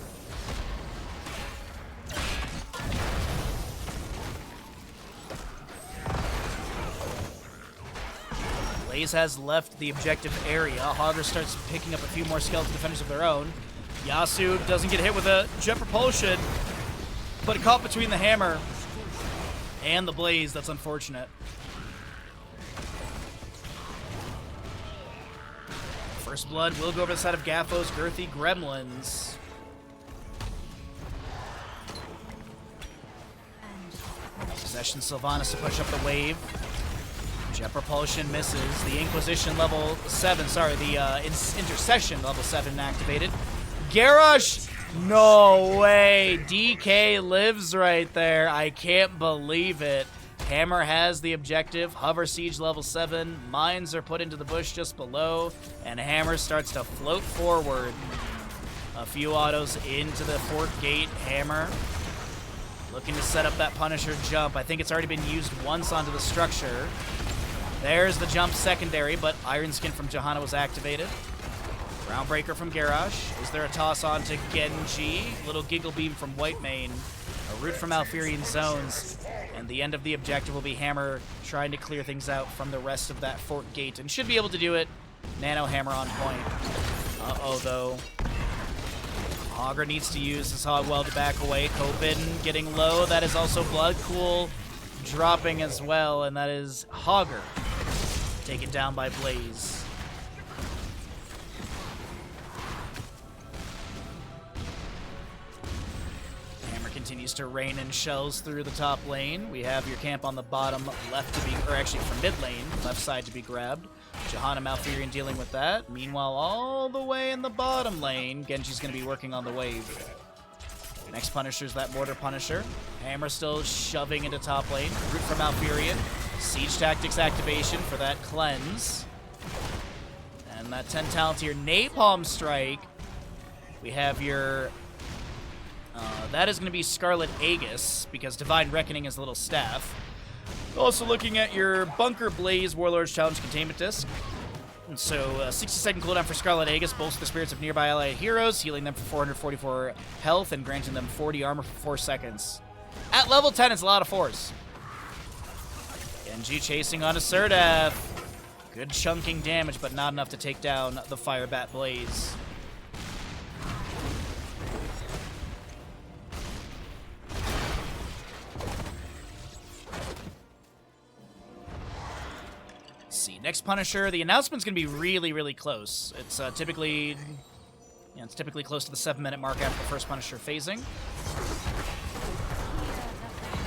Blaze has left the objective area. Hogger starts picking up a few more skeleton defenders of their own. Yasu doesn't get hit with a jet propulsion, but caught between the hammer and the Blaze. That's unfortunate. First blood will go over the side of Gaflo's Girthy Gremlins. Possession Sylvanas to push up the wave. Jet Propulsion misses. The Inquisition level 7, sorry, the Intercession level 7 activated. Garrosh, no way. DK lives right there. I can't believe it. Hammer has the objective. Hover Siege level 7. Mines are put into the bush just below, and Hammer starts to float forward. A few autos into the fort gate. Hammer looking to set up that Punisher jump. I think it's already been used once onto the structure. There's the jump secondary, but Iron Skin from Johanna was activated. Groundbreaker from Garrosh. Is there a toss on to Genji? Little Giggle Beam from Whitemane. A root from Malfurion Zones. And the end of the objective will be Hammer trying to clear things out from the rest of that fort gate. And should be able to do it. Nano Hammer on point. Uh-oh, though. Augur needs to use his Hogwell to back away. Copen getting low. That is also Blood Cool dropping as well. And that is Hogger taken down by Blaze. Hammer continues to rain in shells through the top lane. We have your camp on the bottom left to be, or actually from mid lane, left side to be grabbed. Johanna Malfurion dealing with that. Meanwhile, all the way in the bottom lane, Genji's going to be working on the wave. Next Punisher's that Mortar Punisher. Hammer still shoving into top lane. Root from Malfurion. Siege Tactics activation for that cleanse. And that 10 talent here. Napalm Strike. We have your... that is going to be Scarlet Aegis, because Divine Reckoning is a little staff. Also looking at your Bunker Blaze Warlord's Challenge Containment Disc. And so, 60-second cooldown for Scarlet Aegis, bolster the spirits of nearby allied heroes, healing them for 444 health and granting them 40 armor for 4 seconds. At level 10, it's a lot of force. Genji chasing on a Surdaf. Good chunking damage, but not enough to take down the Firebat Blaze. See, next Punisher. The announcement's gonna be really, really close. It's typically close to the 7-minute mark after the first Punisher phasing.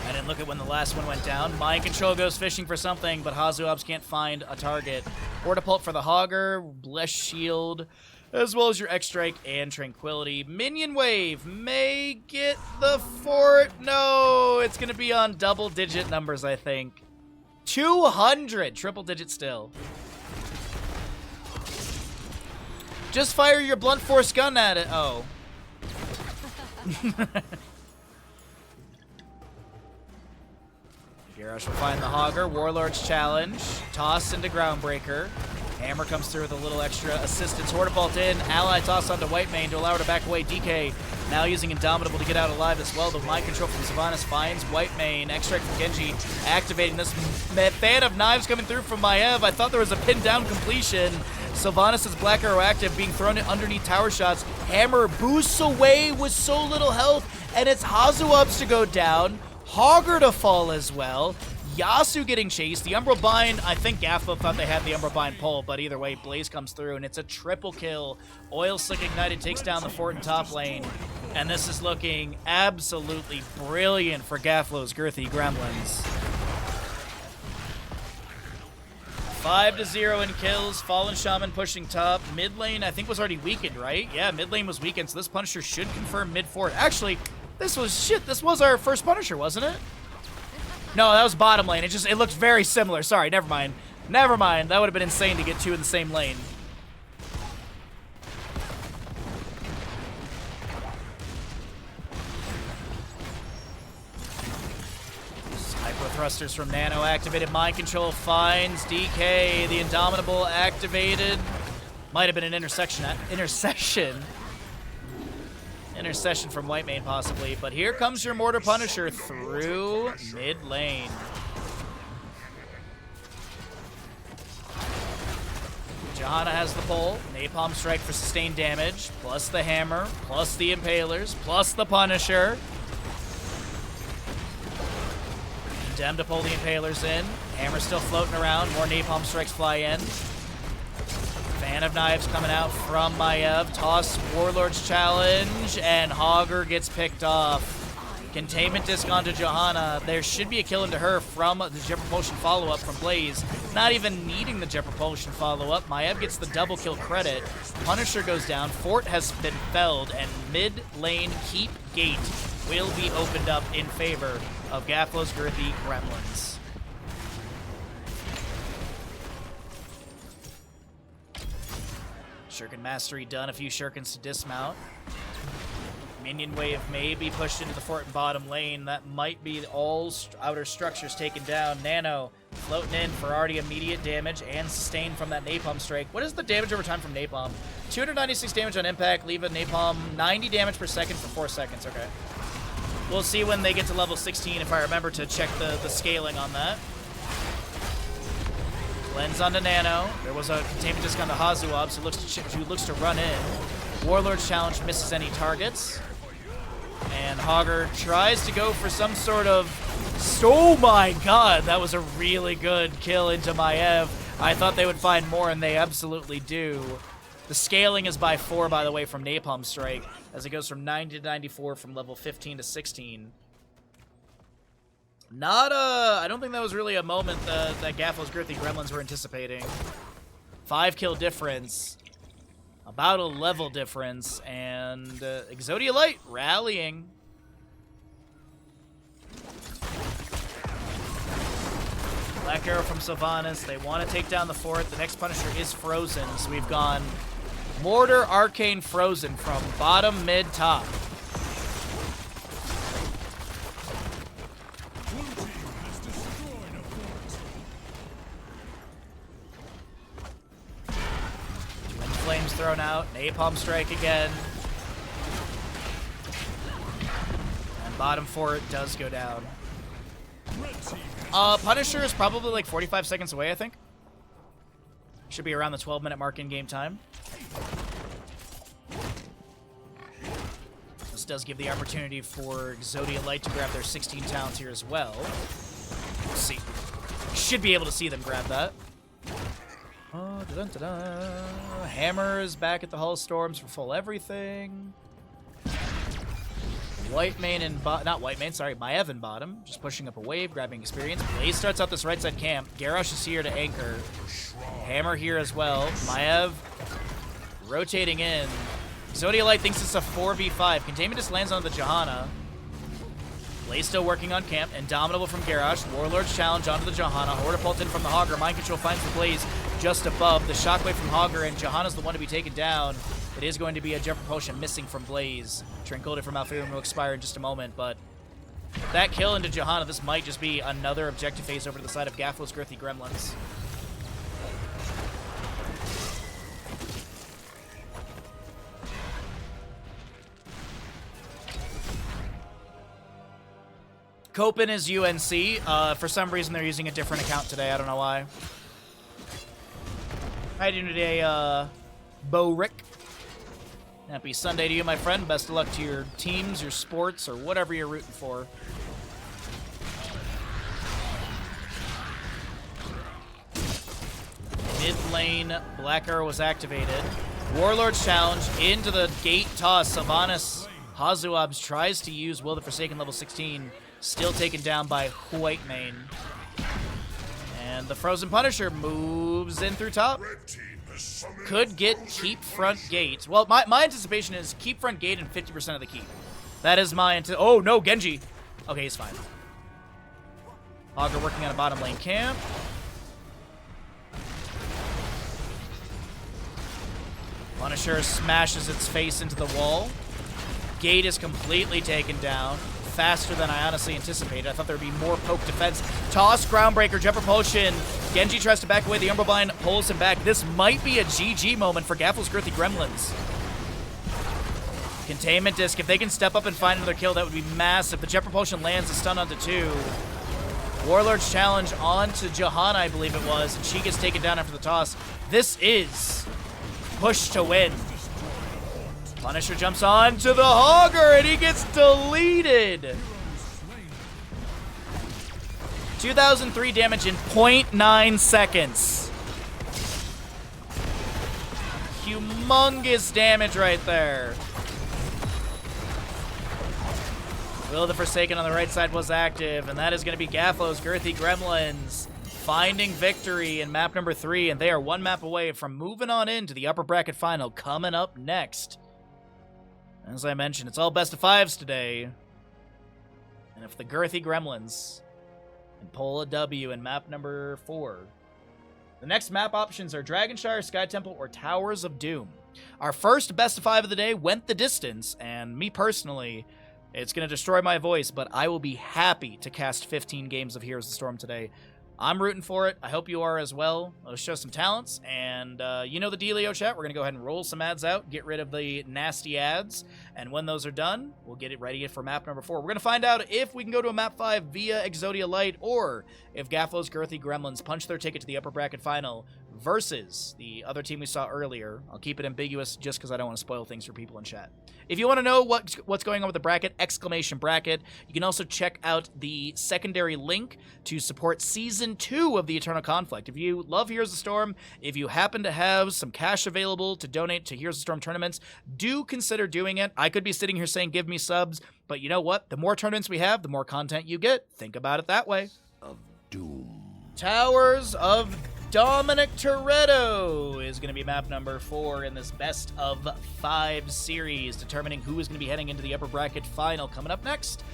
I didn't look at when the last one went down. Mind Control goes fishing for something, but Hazuabs can't find a target. Portapult for the Hogger, Bless Shield, as well as your X-Strike and Tranquility. Minion Wave may get the fort. No, it's gonna be on double-digit numbers, I think. 200! Triple digit still. Just fire your blunt force gun at it. Oh. Garrosh will find the Hogger. Warlord's Challenge. Toss into Groundbreaker. Hammer comes through with a little extra assistance. Hortebolt in. Ally toss onto Whitemane to allow her to back away. DK now using Indomitable to get out alive as well. The Mind Control from Sylvanas finds Whitemane. Extract from Genji. Activating this fan of knives coming through from Maiev. I thought there was a pin down completion. Sylvanas' Black Arrow active, being thrown underneath tower shots. Hammer boosts away with so little health, and it's Hazuabs to go down. Hogger to fall as well. Yasuo getting chased. The Umbral Bind, I think Gaflo thought they had the Umbral Bind pull, but either way, Blaze comes through, and it's a triple kill. Oil Slick Ignited takes down the fort in top lane, and this is looking absolutely brilliant for Gaflo's Girthy Gremlins. 5-0 in kills. Fallen Shaman pushing top. Mid lane, I think, was already weakened, right? Yeah, mid lane was weakened, so this Punisher should confirm mid fort. Actually, this was our first Punisher, wasn't it? No, that was bottom lane. It looked very similar. Sorry, never mind. Never mind. That would have been insane to get two in the same lane. Hyper thrusters from Nano activated. Mind Control finds DK. The Indomitable activated. Might have been an intercession from Whitemane, possibly. But here comes your Mortar Punisher through mid lane. Johanna has the pull. Napalm Strike for sustained damage, plus the Hammer, plus the Impalers, plus the Punisher. Condemned to pull the Impalers in. Hammer still floating around. More Napalm Strikes fly in. Fan of Knives coming out from Maiev. Toss Warlord's Challenge, and Hogger gets picked off. Containment Disc onto Johanna. There should be a kill into her from the Jet Propulsion follow-up from Blaze. Not even needing the Jet Propulsion follow-up. Maiev gets the double kill credit. Punisher goes down. Fort has been felled, and mid lane Keep Gate will be opened up in favor of Gaflo's Girthy Gremlins. Shuriken Mastery done, a few Shurikens to dismount. Minion Wave may be pushed into the fort and bottom lane. That might be all outer structures taken down. Nano floating in for already immediate damage and sustained from that Napalm Strike. What is the damage over time from Napalm? 296 damage on impact, leave a Napalm 90 damage per second for 4 seconds. Okay. We'll see when they get to level 16 if I remember to check the scaling on that. Cleanse onto Nano. There was a containment disc onto Hazuabs, who looks to run in. Warlord's Challenge misses any targets. And Hogger tries to go for some sort of... Oh my god, that was a really good kill into Maiev. I thought they would find more, and they absolutely do. The scaling is by 4, by the way, from Napalm Strike, as it goes from 90 to 94 from level 15 to 16. I don't think that was really a moment that Gaflo's Girthy Gremlins were anticipating. 5 kill difference. About a level difference. And Exodia Light rallying. Black Arrow from Sylvanas. They want to take down the fort. The next Punisher is Frozen, so we've gone Mortar, Arcane, Frozen from bottom, mid, top. Blue team has destroyed a fort. Twin Flames thrown out. Napalm Strike again. And bottom fort does go down. Red team Punisher is probably like 45 seconds away, I think. Should be around the 12-minute mark in game time. This does give the opportunity for Exodia Light to grab their 16 talents here as well. Let's see. Should be able to see them grab that. Oh, da-dun-da-dun. Hammer is back at the Hall of Storms for full everything. White main and not white main, sorry, Maev in bottom. Just pushing up a wave, grabbing experience. Blaze starts out this right side camp. Garrosh is here to anchor. Hammer here as well. Maev rotating in. Exodia Light thinks it's a 4v5. Containment just lands on the Johanna. Blaze still working on camp. Indomitable from Garrosh. Warlord's challenge onto the Johanna. Hortipultin from the Hogger. Mind Control finds the Blaze just above. The Shockwave from Hogger, and Johanna's the one to be taken down. It is going to be a Jet Propulsion missing from Blaze. Tranquility from Alphaeum will expire in just a moment, but that kill into Johanna, this might just be another objective phase over to the side of Gaflo's Girthy Gremlins. Copen is UNC. For some reason, they're using a different account today. I don't know why. How you doing today, Bo Rick? Happy Sunday to you, my friend. Best of luck to your teams, your sports, or whatever you're rooting for. Mid lane, Black Arrow was activated. Warlord's challenge into the gate toss. Sylvanas Hazuabs tries to use Will the Forsaken level 16. Still taken down by White Mane. And the Frozen Punisher moves in through top. Could get keep front gate. Well, my anticipation is keep front gate and 50% of the keep. That is my oh, no, Genji. Okay, he's fine. Augur working on a bottom lane camp. Punisher smashes its face into the wall. Gate is completely taken down. Faster than I honestly anticipated. I thought there would be more poke defense. Toss, Groundbreaker, Jet Propulsion. Genji tries to back away. The Umbreblind pulls him back. This might be a GG moment for Gaflo's Girthy Gremlins. Containment Disc. If they can step up and find another kill, that would be massive. The Jet Propulsion lands a stun onto 2. Warlord's challenge onto Johanna, I believe it was, and she gets taken down after the toss. This is push to win. Punisher jumps on to the Hogger, and he gets deleted. 2003 damage in 0.9 seconds. Humongous damage right there. Will the Forsaken on the right side was active, and that is going to be Gaflo's Girthy Gremlins finding victory in map number 3, and they are one map away from moving on into the upper bracket final coming up next. As I mentioned, it's all best of 5s today. And if the Girthy Gremlins can pull a W in map number 4, the next map options are Dragonshire, Sky Temple, or Towers of Doom. Our first best of 5 of the day went the distance, and me personally, it's going to destroy my voice, but I will be happy to cast 15 games of Heroes of the Storm today. I'm rooting for it. I hope you are as well. Let's show some talents. And you know the dealio, chat. We're going to go ahead and roll some ads out, get rid of the nasty ads. And when those are done, we'll get it ready for map number 4. We're going to find out if we can go to a map 5 via Exodia Light, or if Gaflo's Girthy Gremlins punch their ticket to the upper bracket final versus the other team we saw earlier. I'll keep it ambiguous just because I don't want to spoil things for people in chat. If you want to know what's going on with the bracket, exclamation bracket. You can also check out the secondary link to support Season 2 of the Eternal Conflict. If you love Heroes of the Storm, if you happen to have some cash available to donate to Heroes of the Storm tournaments, do consider doing it. I could be sitting here saying give me subs, but you know what? The more tournaments we have, the more content you get. Think about it that way. of doom. Towers of Dominic Toretto is going to be map number 4 in this best of 5 series, determining who is going to be heading into the upper bracket final coming up next.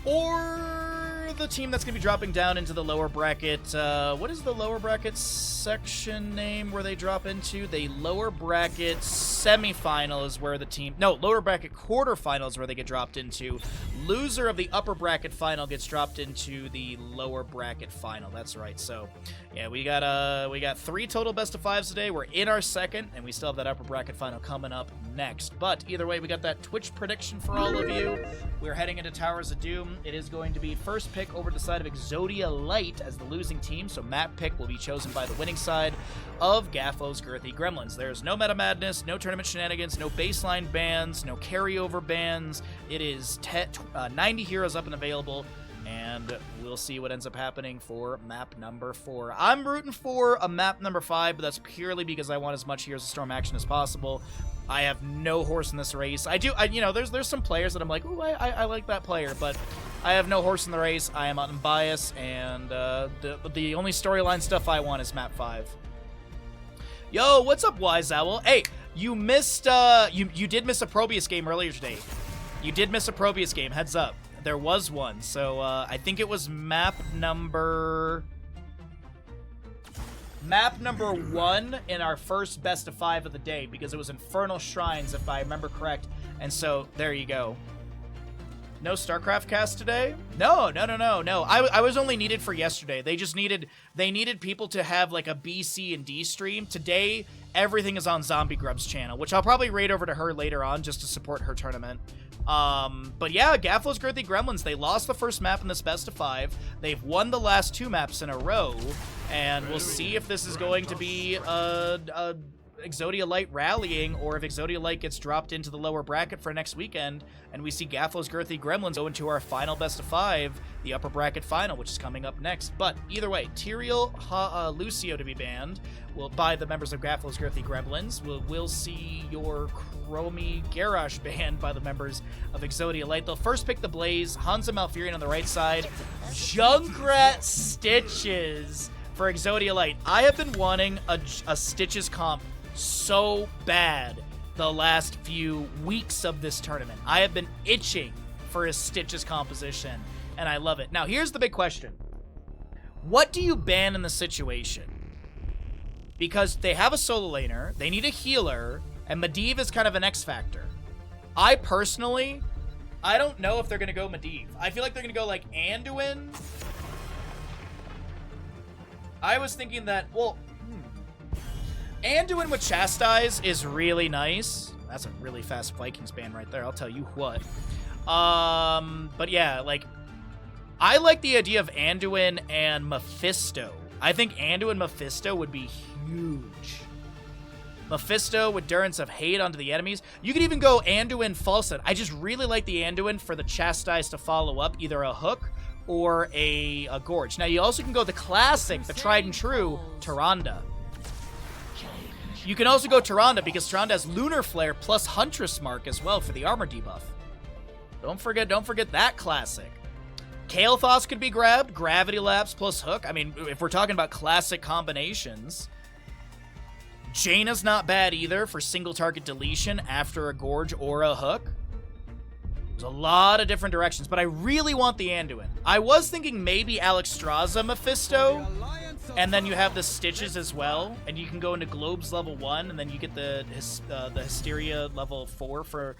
Or the team that's going to be dropping down into the lower bracket. What is the lower bracket section name where they drop into? The lower bracket semifinal is where the team... No, lower bracket quarterfinal is where they get dropped into. Loser of the upper bracket final gets dropped into the lower bracket final. That's right. So, yeah, we got 3 total best of 5s today. We're in our second, and we still have that upper bracket final coming up next. But either way, we got that Twitch prediction for all of you. We're heading into Towers of Doom. It is going to be first pick over the side of Exodia Light as the losing team, so map pick will be chosen by the winning side of Gaflo's Girthy Gremlins. There's no meta madness, no tournament shenanigans, no baseline bans, no carryover bans. It is 90 heroes up and available, and we'll see what ends up happening for map number 4. I'm rooting for a map number 5, but that's purely because I want as much Heroes of Storm action as possible. I have no horse in this race. You know, there's some players that I'm like, ooh, I like that player, but I have no horse in the race. I am unbiased, and the only storyline stuff I want is map 5. Yo, what's up, Wise Owl? Hey, you missed, you did miss a Probius game earlier today. You did miss a Probius game, heads up. There was one, so I think it was map number 1 in our first best of 5 of the day, because it was Infernal Shrines, if I remember correct. And so there you go. No StarCraft cast today? No. I was only needed for yesterday. They needed people to have like a B, C, and D stream. Today, everything is on Zombie Grub's channel, which I'll probably raid over to her later on just to support her tournament. But yeah, Gaflo's Girthy Gremlins, they lost the first map in this best of 5. They've won the last 2 maps in a row, and we'll see if this is going to be Exodia Light rallying, or if Exodia Light gets dropped into the lower bracket for next weekend, and we see Gaflo's Girthy Gremlins go into our final best of 5, the upper bracket final, which is coming up next. But either way, Tyrael Lucio to be banned by the members of Gaflo's Girthy Gremlins. We'll see your Chromie Garrosh banned by the members of Exodia Light. They'll first pick the Blaze, Hansa Malfurion on the right side, Junkrat Stitches for Exodia Light. I have been wanting a Stitches comp so bad the last few weeks of this tournament. I have been itching for a Stitches composition, and I love it. Now, here's the big question. What do you ban in the situation? Because they have a solo laner, they need a healer, and Medivh is kind of an X factor. I personally, I don't know if they're going to go Medivh. I feel like they're going to go like Anduin. I was thinking that, well, Anduin with Chastise is really nice. That's a really fast Vikings ban right there, I'll tell you what. But yeah, like, I like the idea of Anduin and Mephisto. I think Anduin Mephisto would be huge. Mephisto with Durance of Hate onto the enemies. You could even go Anduin Falset. I just really like the Anduin for the Chastise to follow up either a hook or a Gorge. Now, you also can go the classic, the tried and true, Tyrande. You can also go Tyrande because Tyrande has Lunar Flare plus Huntress Mark as well for the armor debuff. Don't forget that classic. Kael'thas could be grabbed, Gravity Lapse plus Hook. I mean, if we're talking about classic combinations. Jaina's not bad either for single target deletion after a Gorge or a Hook. There's a lot of different directions, but I really want the Anduin. I was thinking maybe Alexstrasza Mephisto, and then you have the Stitches as well, and you can go into Globes level 1, and then you get the Hysteria level 4 for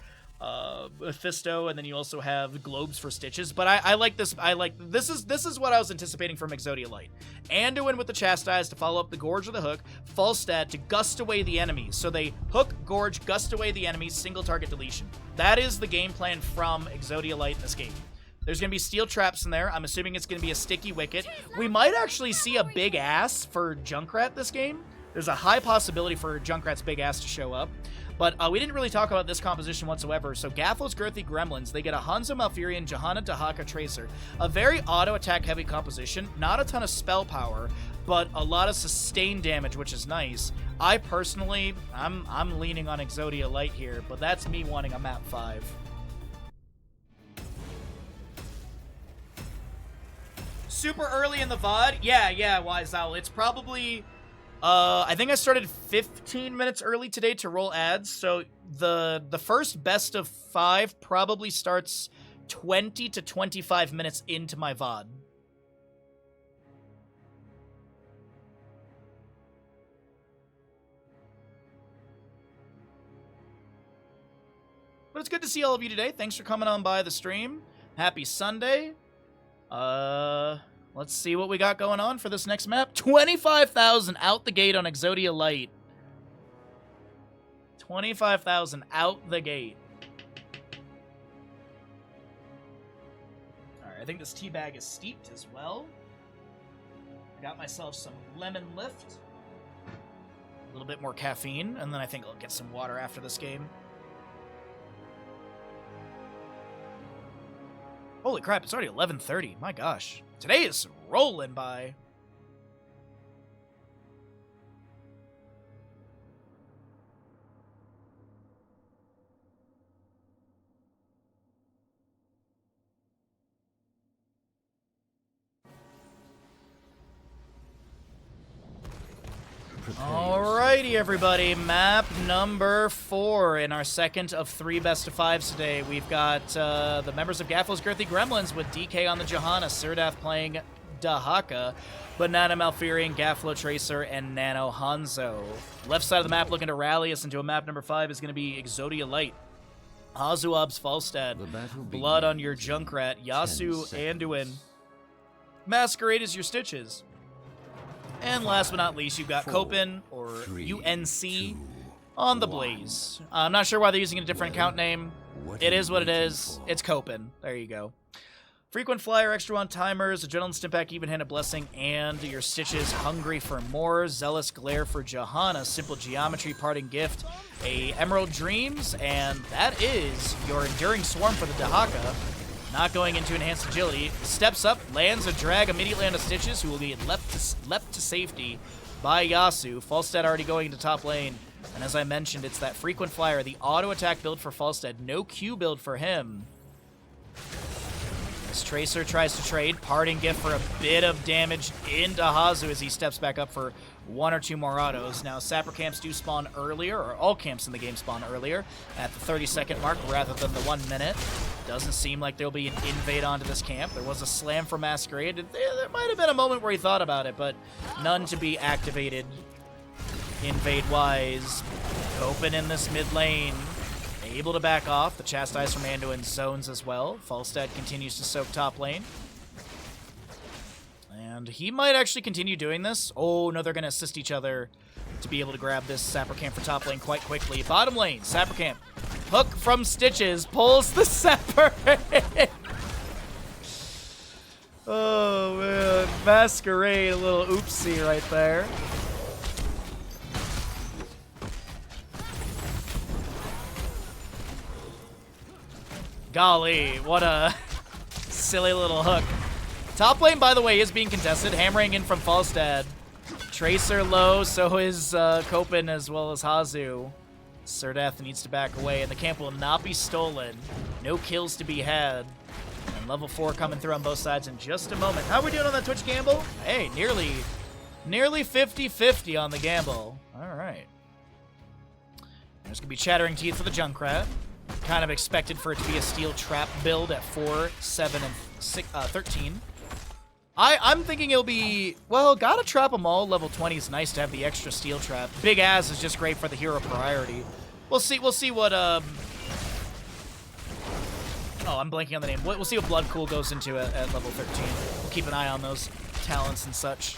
Mephisto, and then you also have Globes for Stitches. But I like this. This is what I was anticipating from Exodia Light. Anduin with the Chastise to follow up the Gorge or the Hook, Falstad to gust away the enemies. So they Hook, Gorge, gust away the enemies, single target deletion. That is the game plan from Exodia Light in this game. There's going to be steel traps in there. I'm assuming it's going to be a sticky wicket. We might actually see a big ass for Junkrat this game. There's a high possibility for Junkrat's big ass to show up. But we didn't really talk about this composition whatsoever. So Gaflo's Girthy Gremlins, they get a Hanzo Malfurion, Johanna Dahaka Tracer. A very auto-attack heavy composition. Not a ton of spell power, but a lot of sustained damage, which is nice. I personally, I'm leaning on Exodia Light here, but that's me wanting a map 5. Super early in the VOD? Yeah, Wise Owl. It's probably... I think I started 15 minutes early today to roll ads, so the first best of 5 probably starts 20 to 25 minutes into my VOD. But it's good to see all of you today. Thanks for coming on by the stream. Happy Sunday. Let's see what we got going on for this next map. 25,000 out the gate on Exodia Light. 25,000 out the gate. Alright, I think this tea bag is steeped as well. I got myself some lemon lift. A little bit more caffeine, and then I think I'll get some water after this game. Holy crap, it's already 11:30. My gosh. Today is rolling by. Alrighty, everybody. Map number 4 in our second of 3 best of 5s today. We've got the members of Gaflo's Girthy Gremlins with DK on the Johanna, Surdath playing Dahaka, Banana Malfurion, Gaflo Tracer, and Nano Hanzo. Left side of the map looking to rally us into a map number 5 is going to be Exodia Light. Hazuab's Falstad, Blood on your Junkrat, Yasu Anduin, Masquerade is your Stitches. And last but not least, you've got Copen, or UNC, on the Blaze. I'm not sure why they're using a different account name. It is what it is. It's Copen. There you go. Frequent Flyer, Extra on Timers, Adrenaline Stimpack, Even-Handed Blessing, and your Stitches, Hungry for More, Zealous Glare for Johanna, Simple Geometry, Parting Gift, a Emerald Dreams, and that is your Enduring Swarm for the Dahaka. Not going into Enhanced Agility. Steps up, lands a drag immediately onto Stitches, who will be leapt to safety by Yasu. Falstad already going into top lane. And as I mentioned, it's that Frequent Flyer, the auto attack build for Falstad. No Q build for him. As Tracer tries to trade, Parting Gift for a bit of damage into Hazu as he steps back up for 1 or 2 more autos. Now, Sapper camps do spawn earlier, or all camps in the game spawn earlier, at the 30-second mark rather than the 1 minute. Doesn't seem like there'll be an invade onto this camp. There was a slam for Masquerade. There might have been a moment where he thought about it, but none to be activated invade-wise. Open in this mid lane. Able to back off. The Chastise from Anduin zones as well. Falstad continues to soak top lane. And he might actually continue doing this. Oh, no, they're going to assist each other to be able to grab this Sapper Camp for top lane quite quickly. Bottom lane, Sapper Camp. Hook from Stitches. Pulls the Sapper. Oh, man. Masquerade, a little oopsie right there. Golly, what a silly little hook. Top lane, by the way, is being contested. Hammering in from Falstad. Tracer low, so is Copen as well as Hazu. Surdath needs to back away, and the camp will not be stolen. No kills to be had. And level 4 coming through on both sides in just a moment. How are we doing on that Twitch gamble? Hey, nearly 50-50 on the gamble. All right. There's going to be Chattering Teeth for the Junkrat. Kind of expected for it to be a steel trap build at 4, 7, and 13. I'm thinking it'll be, well, gotta trap them all. Level 20 is nice to have the extra steel trap. Big As is just great for the hero priority. We'll see what, oh, I'm blanking on the name. We'll see what Blood Cool goes into at level 13. We'll keep an eye on those talents and such.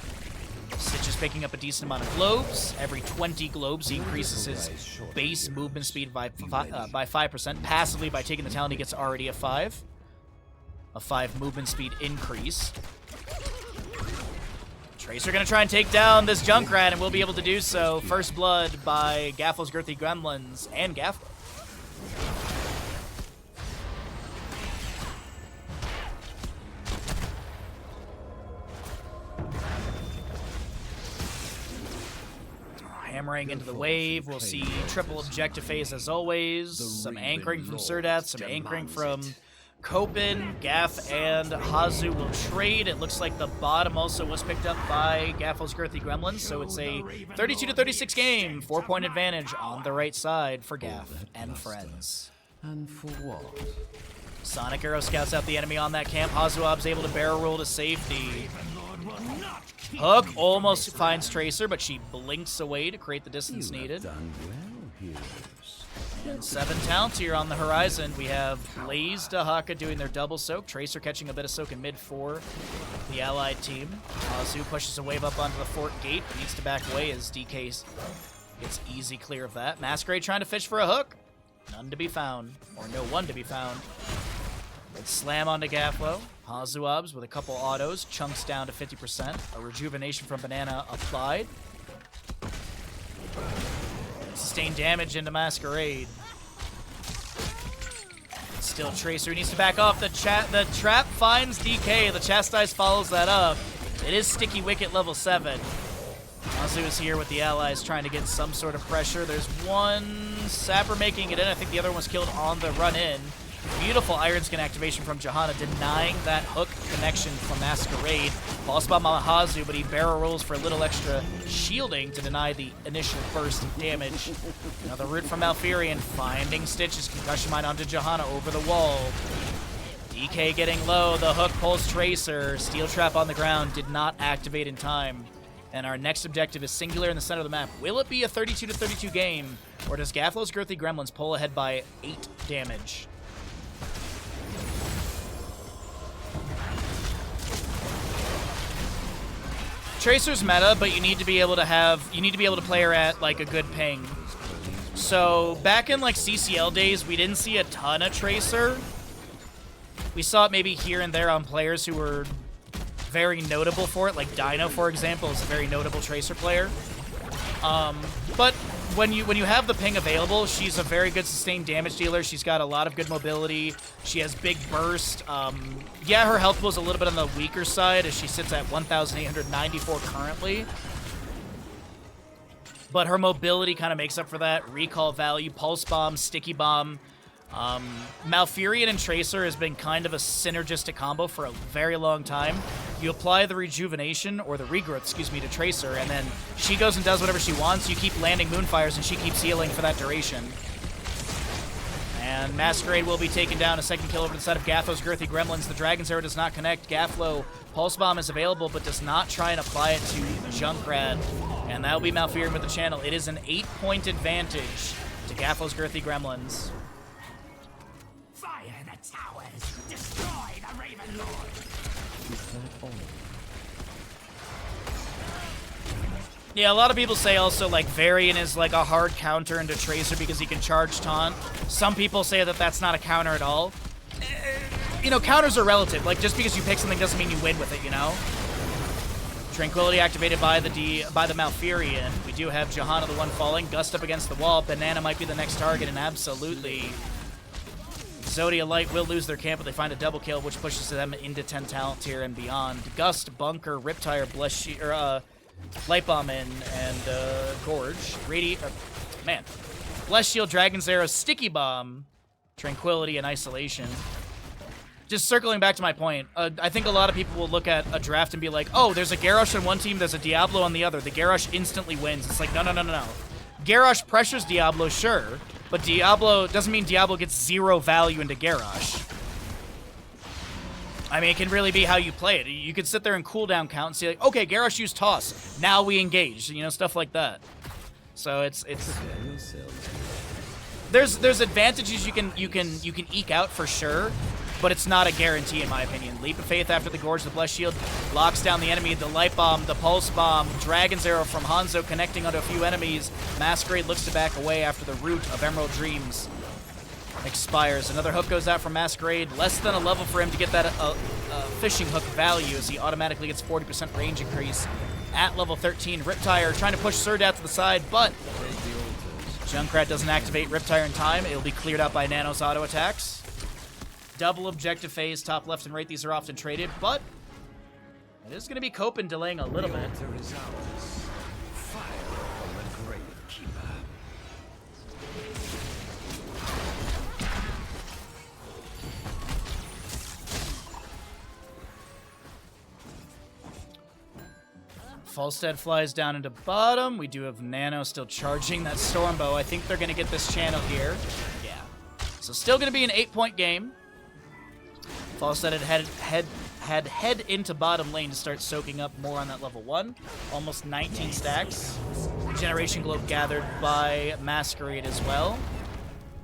Stitch is picking up a decent amount of globes. Every 20 globes, he increases his base movement speed by 5%. Passively, by taking the talent, he gets already a 5. A 5 movement speed increase. Tracer going to try and take down this Junkrat, and will be able to do so. First blood by Gaflo's Girthy Gremlins and Gaflo. Hammering into the wave. We'll see triple objective phase as always. Some anchoring from Surdath, some anchoring from Copen. Gaff and Hazu will trade. It looks like the bottom also was picked up by Gaflo's Girthy Gremlins, so it's a 32-36 game. 4-point advantage on the right side for Gaff and friends. And for what? Sonic Arrow scouts out the enemy on that camp. Hazuab's able to barrel roll to safety. Hook almost finds Tracer, but she blinks away to create the distance needed. Done well, heroes. And 7 talents here on the horizon. We have Blaze Dahaka doing their double soak. Tracer catching a bit of soak in mid for the allied team. Azu pushes a wave up onto the fort gate. Needs to back away as DK gets easy clear of that. Masquerade trying to fish for a hook. None to be found. Or no one to be found. Let's slam onto Gaflo. Hazuabs with a couple autos. Chunks down to 50%. A rejuvenation from Banana applied. Sustained damage into Masquerade. Still Tracer needs to back off. The trap finds DK. The Chastise follows that up. It is Sticky Wicket level 7. Azu is here with the allies trying to get some sort of pressure. There's one Sapper making it in. I think the other one was killed on the run in. Beautiful Iron Skin activation from Johanna, denying that hook connection from Masquerade. Boss bomb on Hazu, but he barrel rolls for a little extra shielding to deny the initial burst of damage. Another root from Malfurion, finding Stitch's concussion mine onto Johanna over the wall. DK getting low, the hook pulls Tracer. Steel trap on the ground, did not activate in time. And our next objective is singular in the center of the map. Will it be a 32-32 game, or does Gaflo's Girthy Gremlins pull ahead by 8 damage? Tracer's meta, but you need to be able to play her at like a good ping. So back in like CCL days, we didn't see a ton of Tracer. We saw it maybe here and there on players who were very notable for it, like Dino, for example, is a very notable Tracer player. But when you have the ping available, she's a very good sustained damage dealer. She's got a lot of good mobility. She has big burst. Yeah, her health pool is a little bit on the weaker side as she sits at 1,894 currently. But her mobility kind of makes up for that. Recall value, Pulse Bomb, Sticky Bomb. Malfurion and Tracer has been kind of a synergistic combo for a very long time. You apply the rejuvenation, or the regrowth, excuse me, to Tracer, and then she goes and does whatever she wants. You keep landing Moonfires, and she keeps healing for that duration. And Masquerade will be taken down. A second kill over the side of Gaflo's Girthy Gremlins. The Dragon's Arrow does not connect. Gaflo, Pulse Bomb is available, but does not try and apply it to Junkrat. And that will be Malfurion with the channel. It is an 8-point advantage to Gaflo's Girthy Gremlins. Fire the towers! Destroy the Raven Lord! Yeah, a lot of people say also, like, Varian is, like, a hard counter into Tracer because he can charge taunt. Some people say that that's not a counter at all. You know, counters are relative. Like, just because you pick something doesn't mean you win with it, you know? Tranquility activated by the Malfurion. We do have Johanna, the one falling. Gust up against the wall. Banana might be the next target, and absolutely... Exodia Light will lose their camp, but they find a double kill, which pushes them into 10 talent tier and beyond. Gust, Bunker, Riptire, Light Bomb and Gorge. Bless Shield, Dragon's Arrow, Sticky Bomb, Tranquility, and Isolation. Just circling back to my point, I think a lot of people will look at a draft and be like, oh, there's a Garrosh on one team, there's a Diablo on the other. The Garrosh instantly wins. It's like, no. Garrosh pressures Diablo, sure, but Diablo doesn't mean Diablo gets 0 value into Garrosh. I mean, it can really be how you play it. You could sit there and cooldown count and say, like, okay, Garrosh used Toss. Now we engage. You know, stuff like that. So it's there's advantages you can eke out for sure, but it's not a guarantee in my opinion. Leap of Faith after the Gorge, the Bless Shield locks down the enemy. The Light Bomb, the Pulse Bomb, Dragon's Arrow from Hanzo connecting onto a few enemies. Masquerade looks to back away after the root of Emerald Dreams expires. Another hook goes out from Masquerade. Less than a level for him to get that fishing hook value as he automatically gets 40% range increase at level 13. Riptire trying to push Surdat to the side, but Junkrat doesn't activate Riptire in time. It'll be cleared out by Nano's auto attacks. Double objective phase, top left and right. These are often traded, but it is going to be Copen delaying a little bit. Falstead flies down into bottom. We do have Nano still charging that Stormbow. I think they're going to get this channel here. Yeah. So still going to be an 8-point game. Falstead had head into bottom lane to start soaking up more on that level 1. Almost 19 stacks. Generation Globe gathered by Masquerade as well.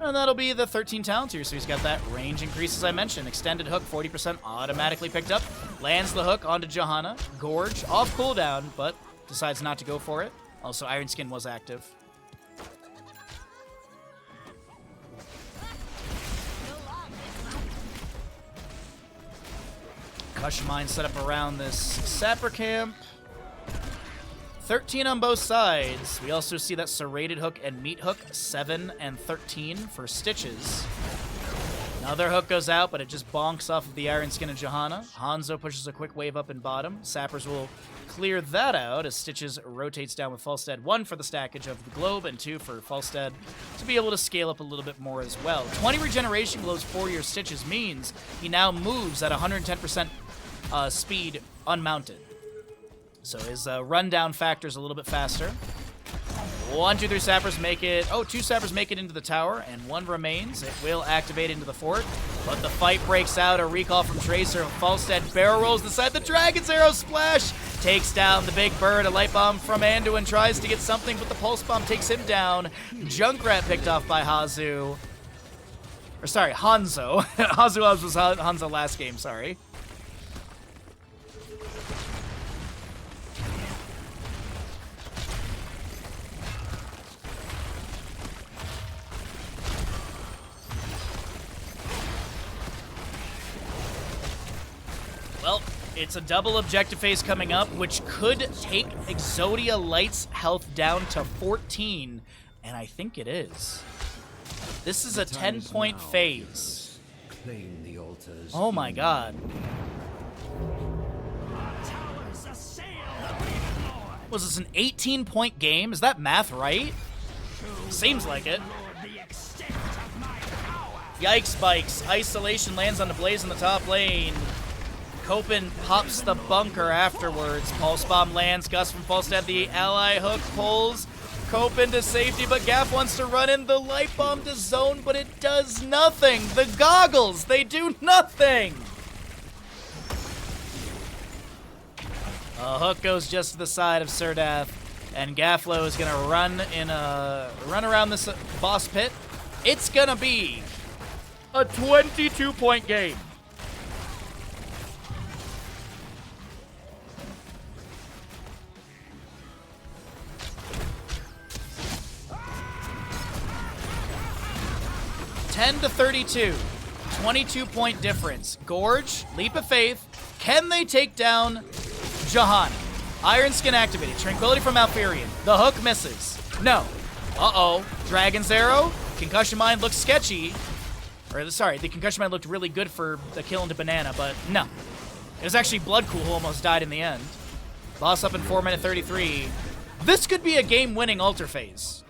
And that'll be the 13 talent tier, so he's got that range increase as I mentioned. Extended hook, 40% automatically picked up. Lands the hook onto Johanna. Gorge, off cooldown, but decides not to go for it. Also, Iron Skin was active. Crush Mine set up around this Sapper Camp. 13 on both sides. We also see that Serrated Hook and Meat Hook, 7 and 13 for Stitches. Another hook goes out, but it just bonks off of the Iron Skin of Johanna. Hanzo pushes a quick wave up in bottom. Sappers will clear that out as Stitches rotates down with Falstead. 1 for the stackage of the globe and 2 for Falstead to be able to scale up a little bit more as well. 20 regeneration globes for your Stitches means he now moves at 110% speed unmounted. So his rundown factor is a little bit faster. 1, 2, 3 sappers make it. Oh, 2 sappers make it into the tower, and 1 remains. It will activate into the fort, but the fight breaks out. A recall from Tracer. Falstead barrel rolls inside the Dragon's Arrow splash. Takes down the big bird. A light bomb from Anduin tries to get something, but the pulse bomb takes him down. Junkrat picked off by Hazu. Or sorry, Hanzo. Hazu was Hanzo last game, sorry. Well, it's a double objective phase coming up, which could take Exodia Light's health down to 14, and I think it is. This is a 10-point phase. Claim the altars. Oh my god. Was this an 18-point game? Is that math right? Seems like it. Yikes bikes. Isolation lands on the Blaze in the top lane. Copen pops the bunker afterwards. Pulse Bomb lands. Gus from Falstead. The ally hook pulls Copen to safety, but Gaff wants to run in the Light Bomb to zone, but it does nothing. The goggles, they do nothing. A hook goes just to the side of Serdath, and Gaflo is gonna run around this boss pit. It's gonna be a 22-point game. $10 to 32, 22-point difference. Gorge, Leap of Faith. Can they take down Johanna? Iron Skin activated. Tranquility from Malfurion. The hook misses. No. Uh-oh. Dragon's Arrow. Concussion Mine looks sketchy. Or, sorry, the Concussion Mine looked really good for the kill into Banana, but no. It was actually Bloodcool who almost died in the end. Boss up in 4 minute 33. This could be a game-winning altar phase.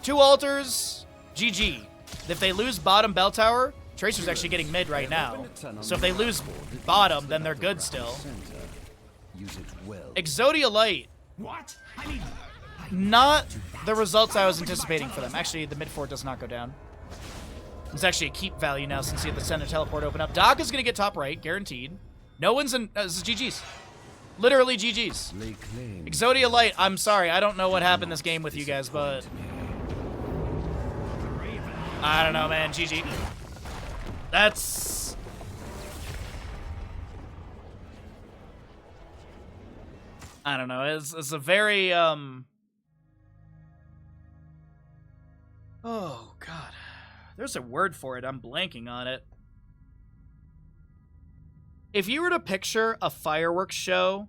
2 altars, GG. If they lose bottom bell tower, Tracer's actually getting mid right now. So if they lose bottom, then they're good still. Use it well. Exodia Light. What? Not the results I was anticipating for them. Actually, the mid fort does not go down. It's actually a keep value now since you have the center teleport open up. Doc is going to get top right, guaranteed. No one's in... this is GG's. Literally GG's. Exodia Light, I'm sorry. I don't know what happened this game with you guys, but... I don't know, man. GG. That's... I don't know. It's a very, Oh, God. There's a word for it. I'm blanking on it. If you were to picture a fireworks show...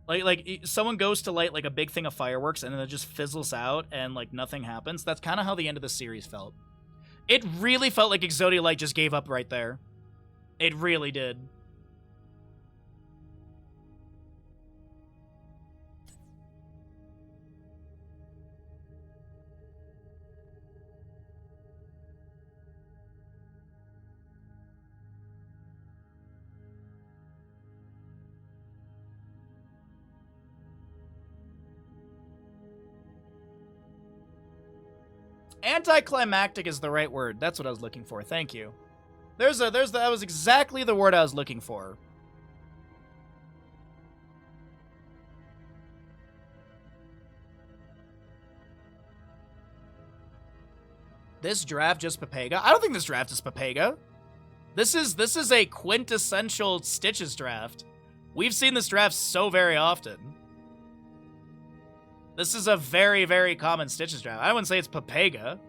Like someone goes to light like a big thing of fireworks and then it just fizzles out and like nothing happens. That's kind of how the end of the series felt. It really felt like Exodia Light just gave up right there. It really did. Anticlimactic is the right word. That's what I was looking for. Thank you. That was exactly the word I was looking for. This draft just Papega? I don't think this draft is Papega. This is a quintessential Stitches draft. We've seen this draft so very often. This is a very, very common Stitches draft. I wouldn't say it's Papega.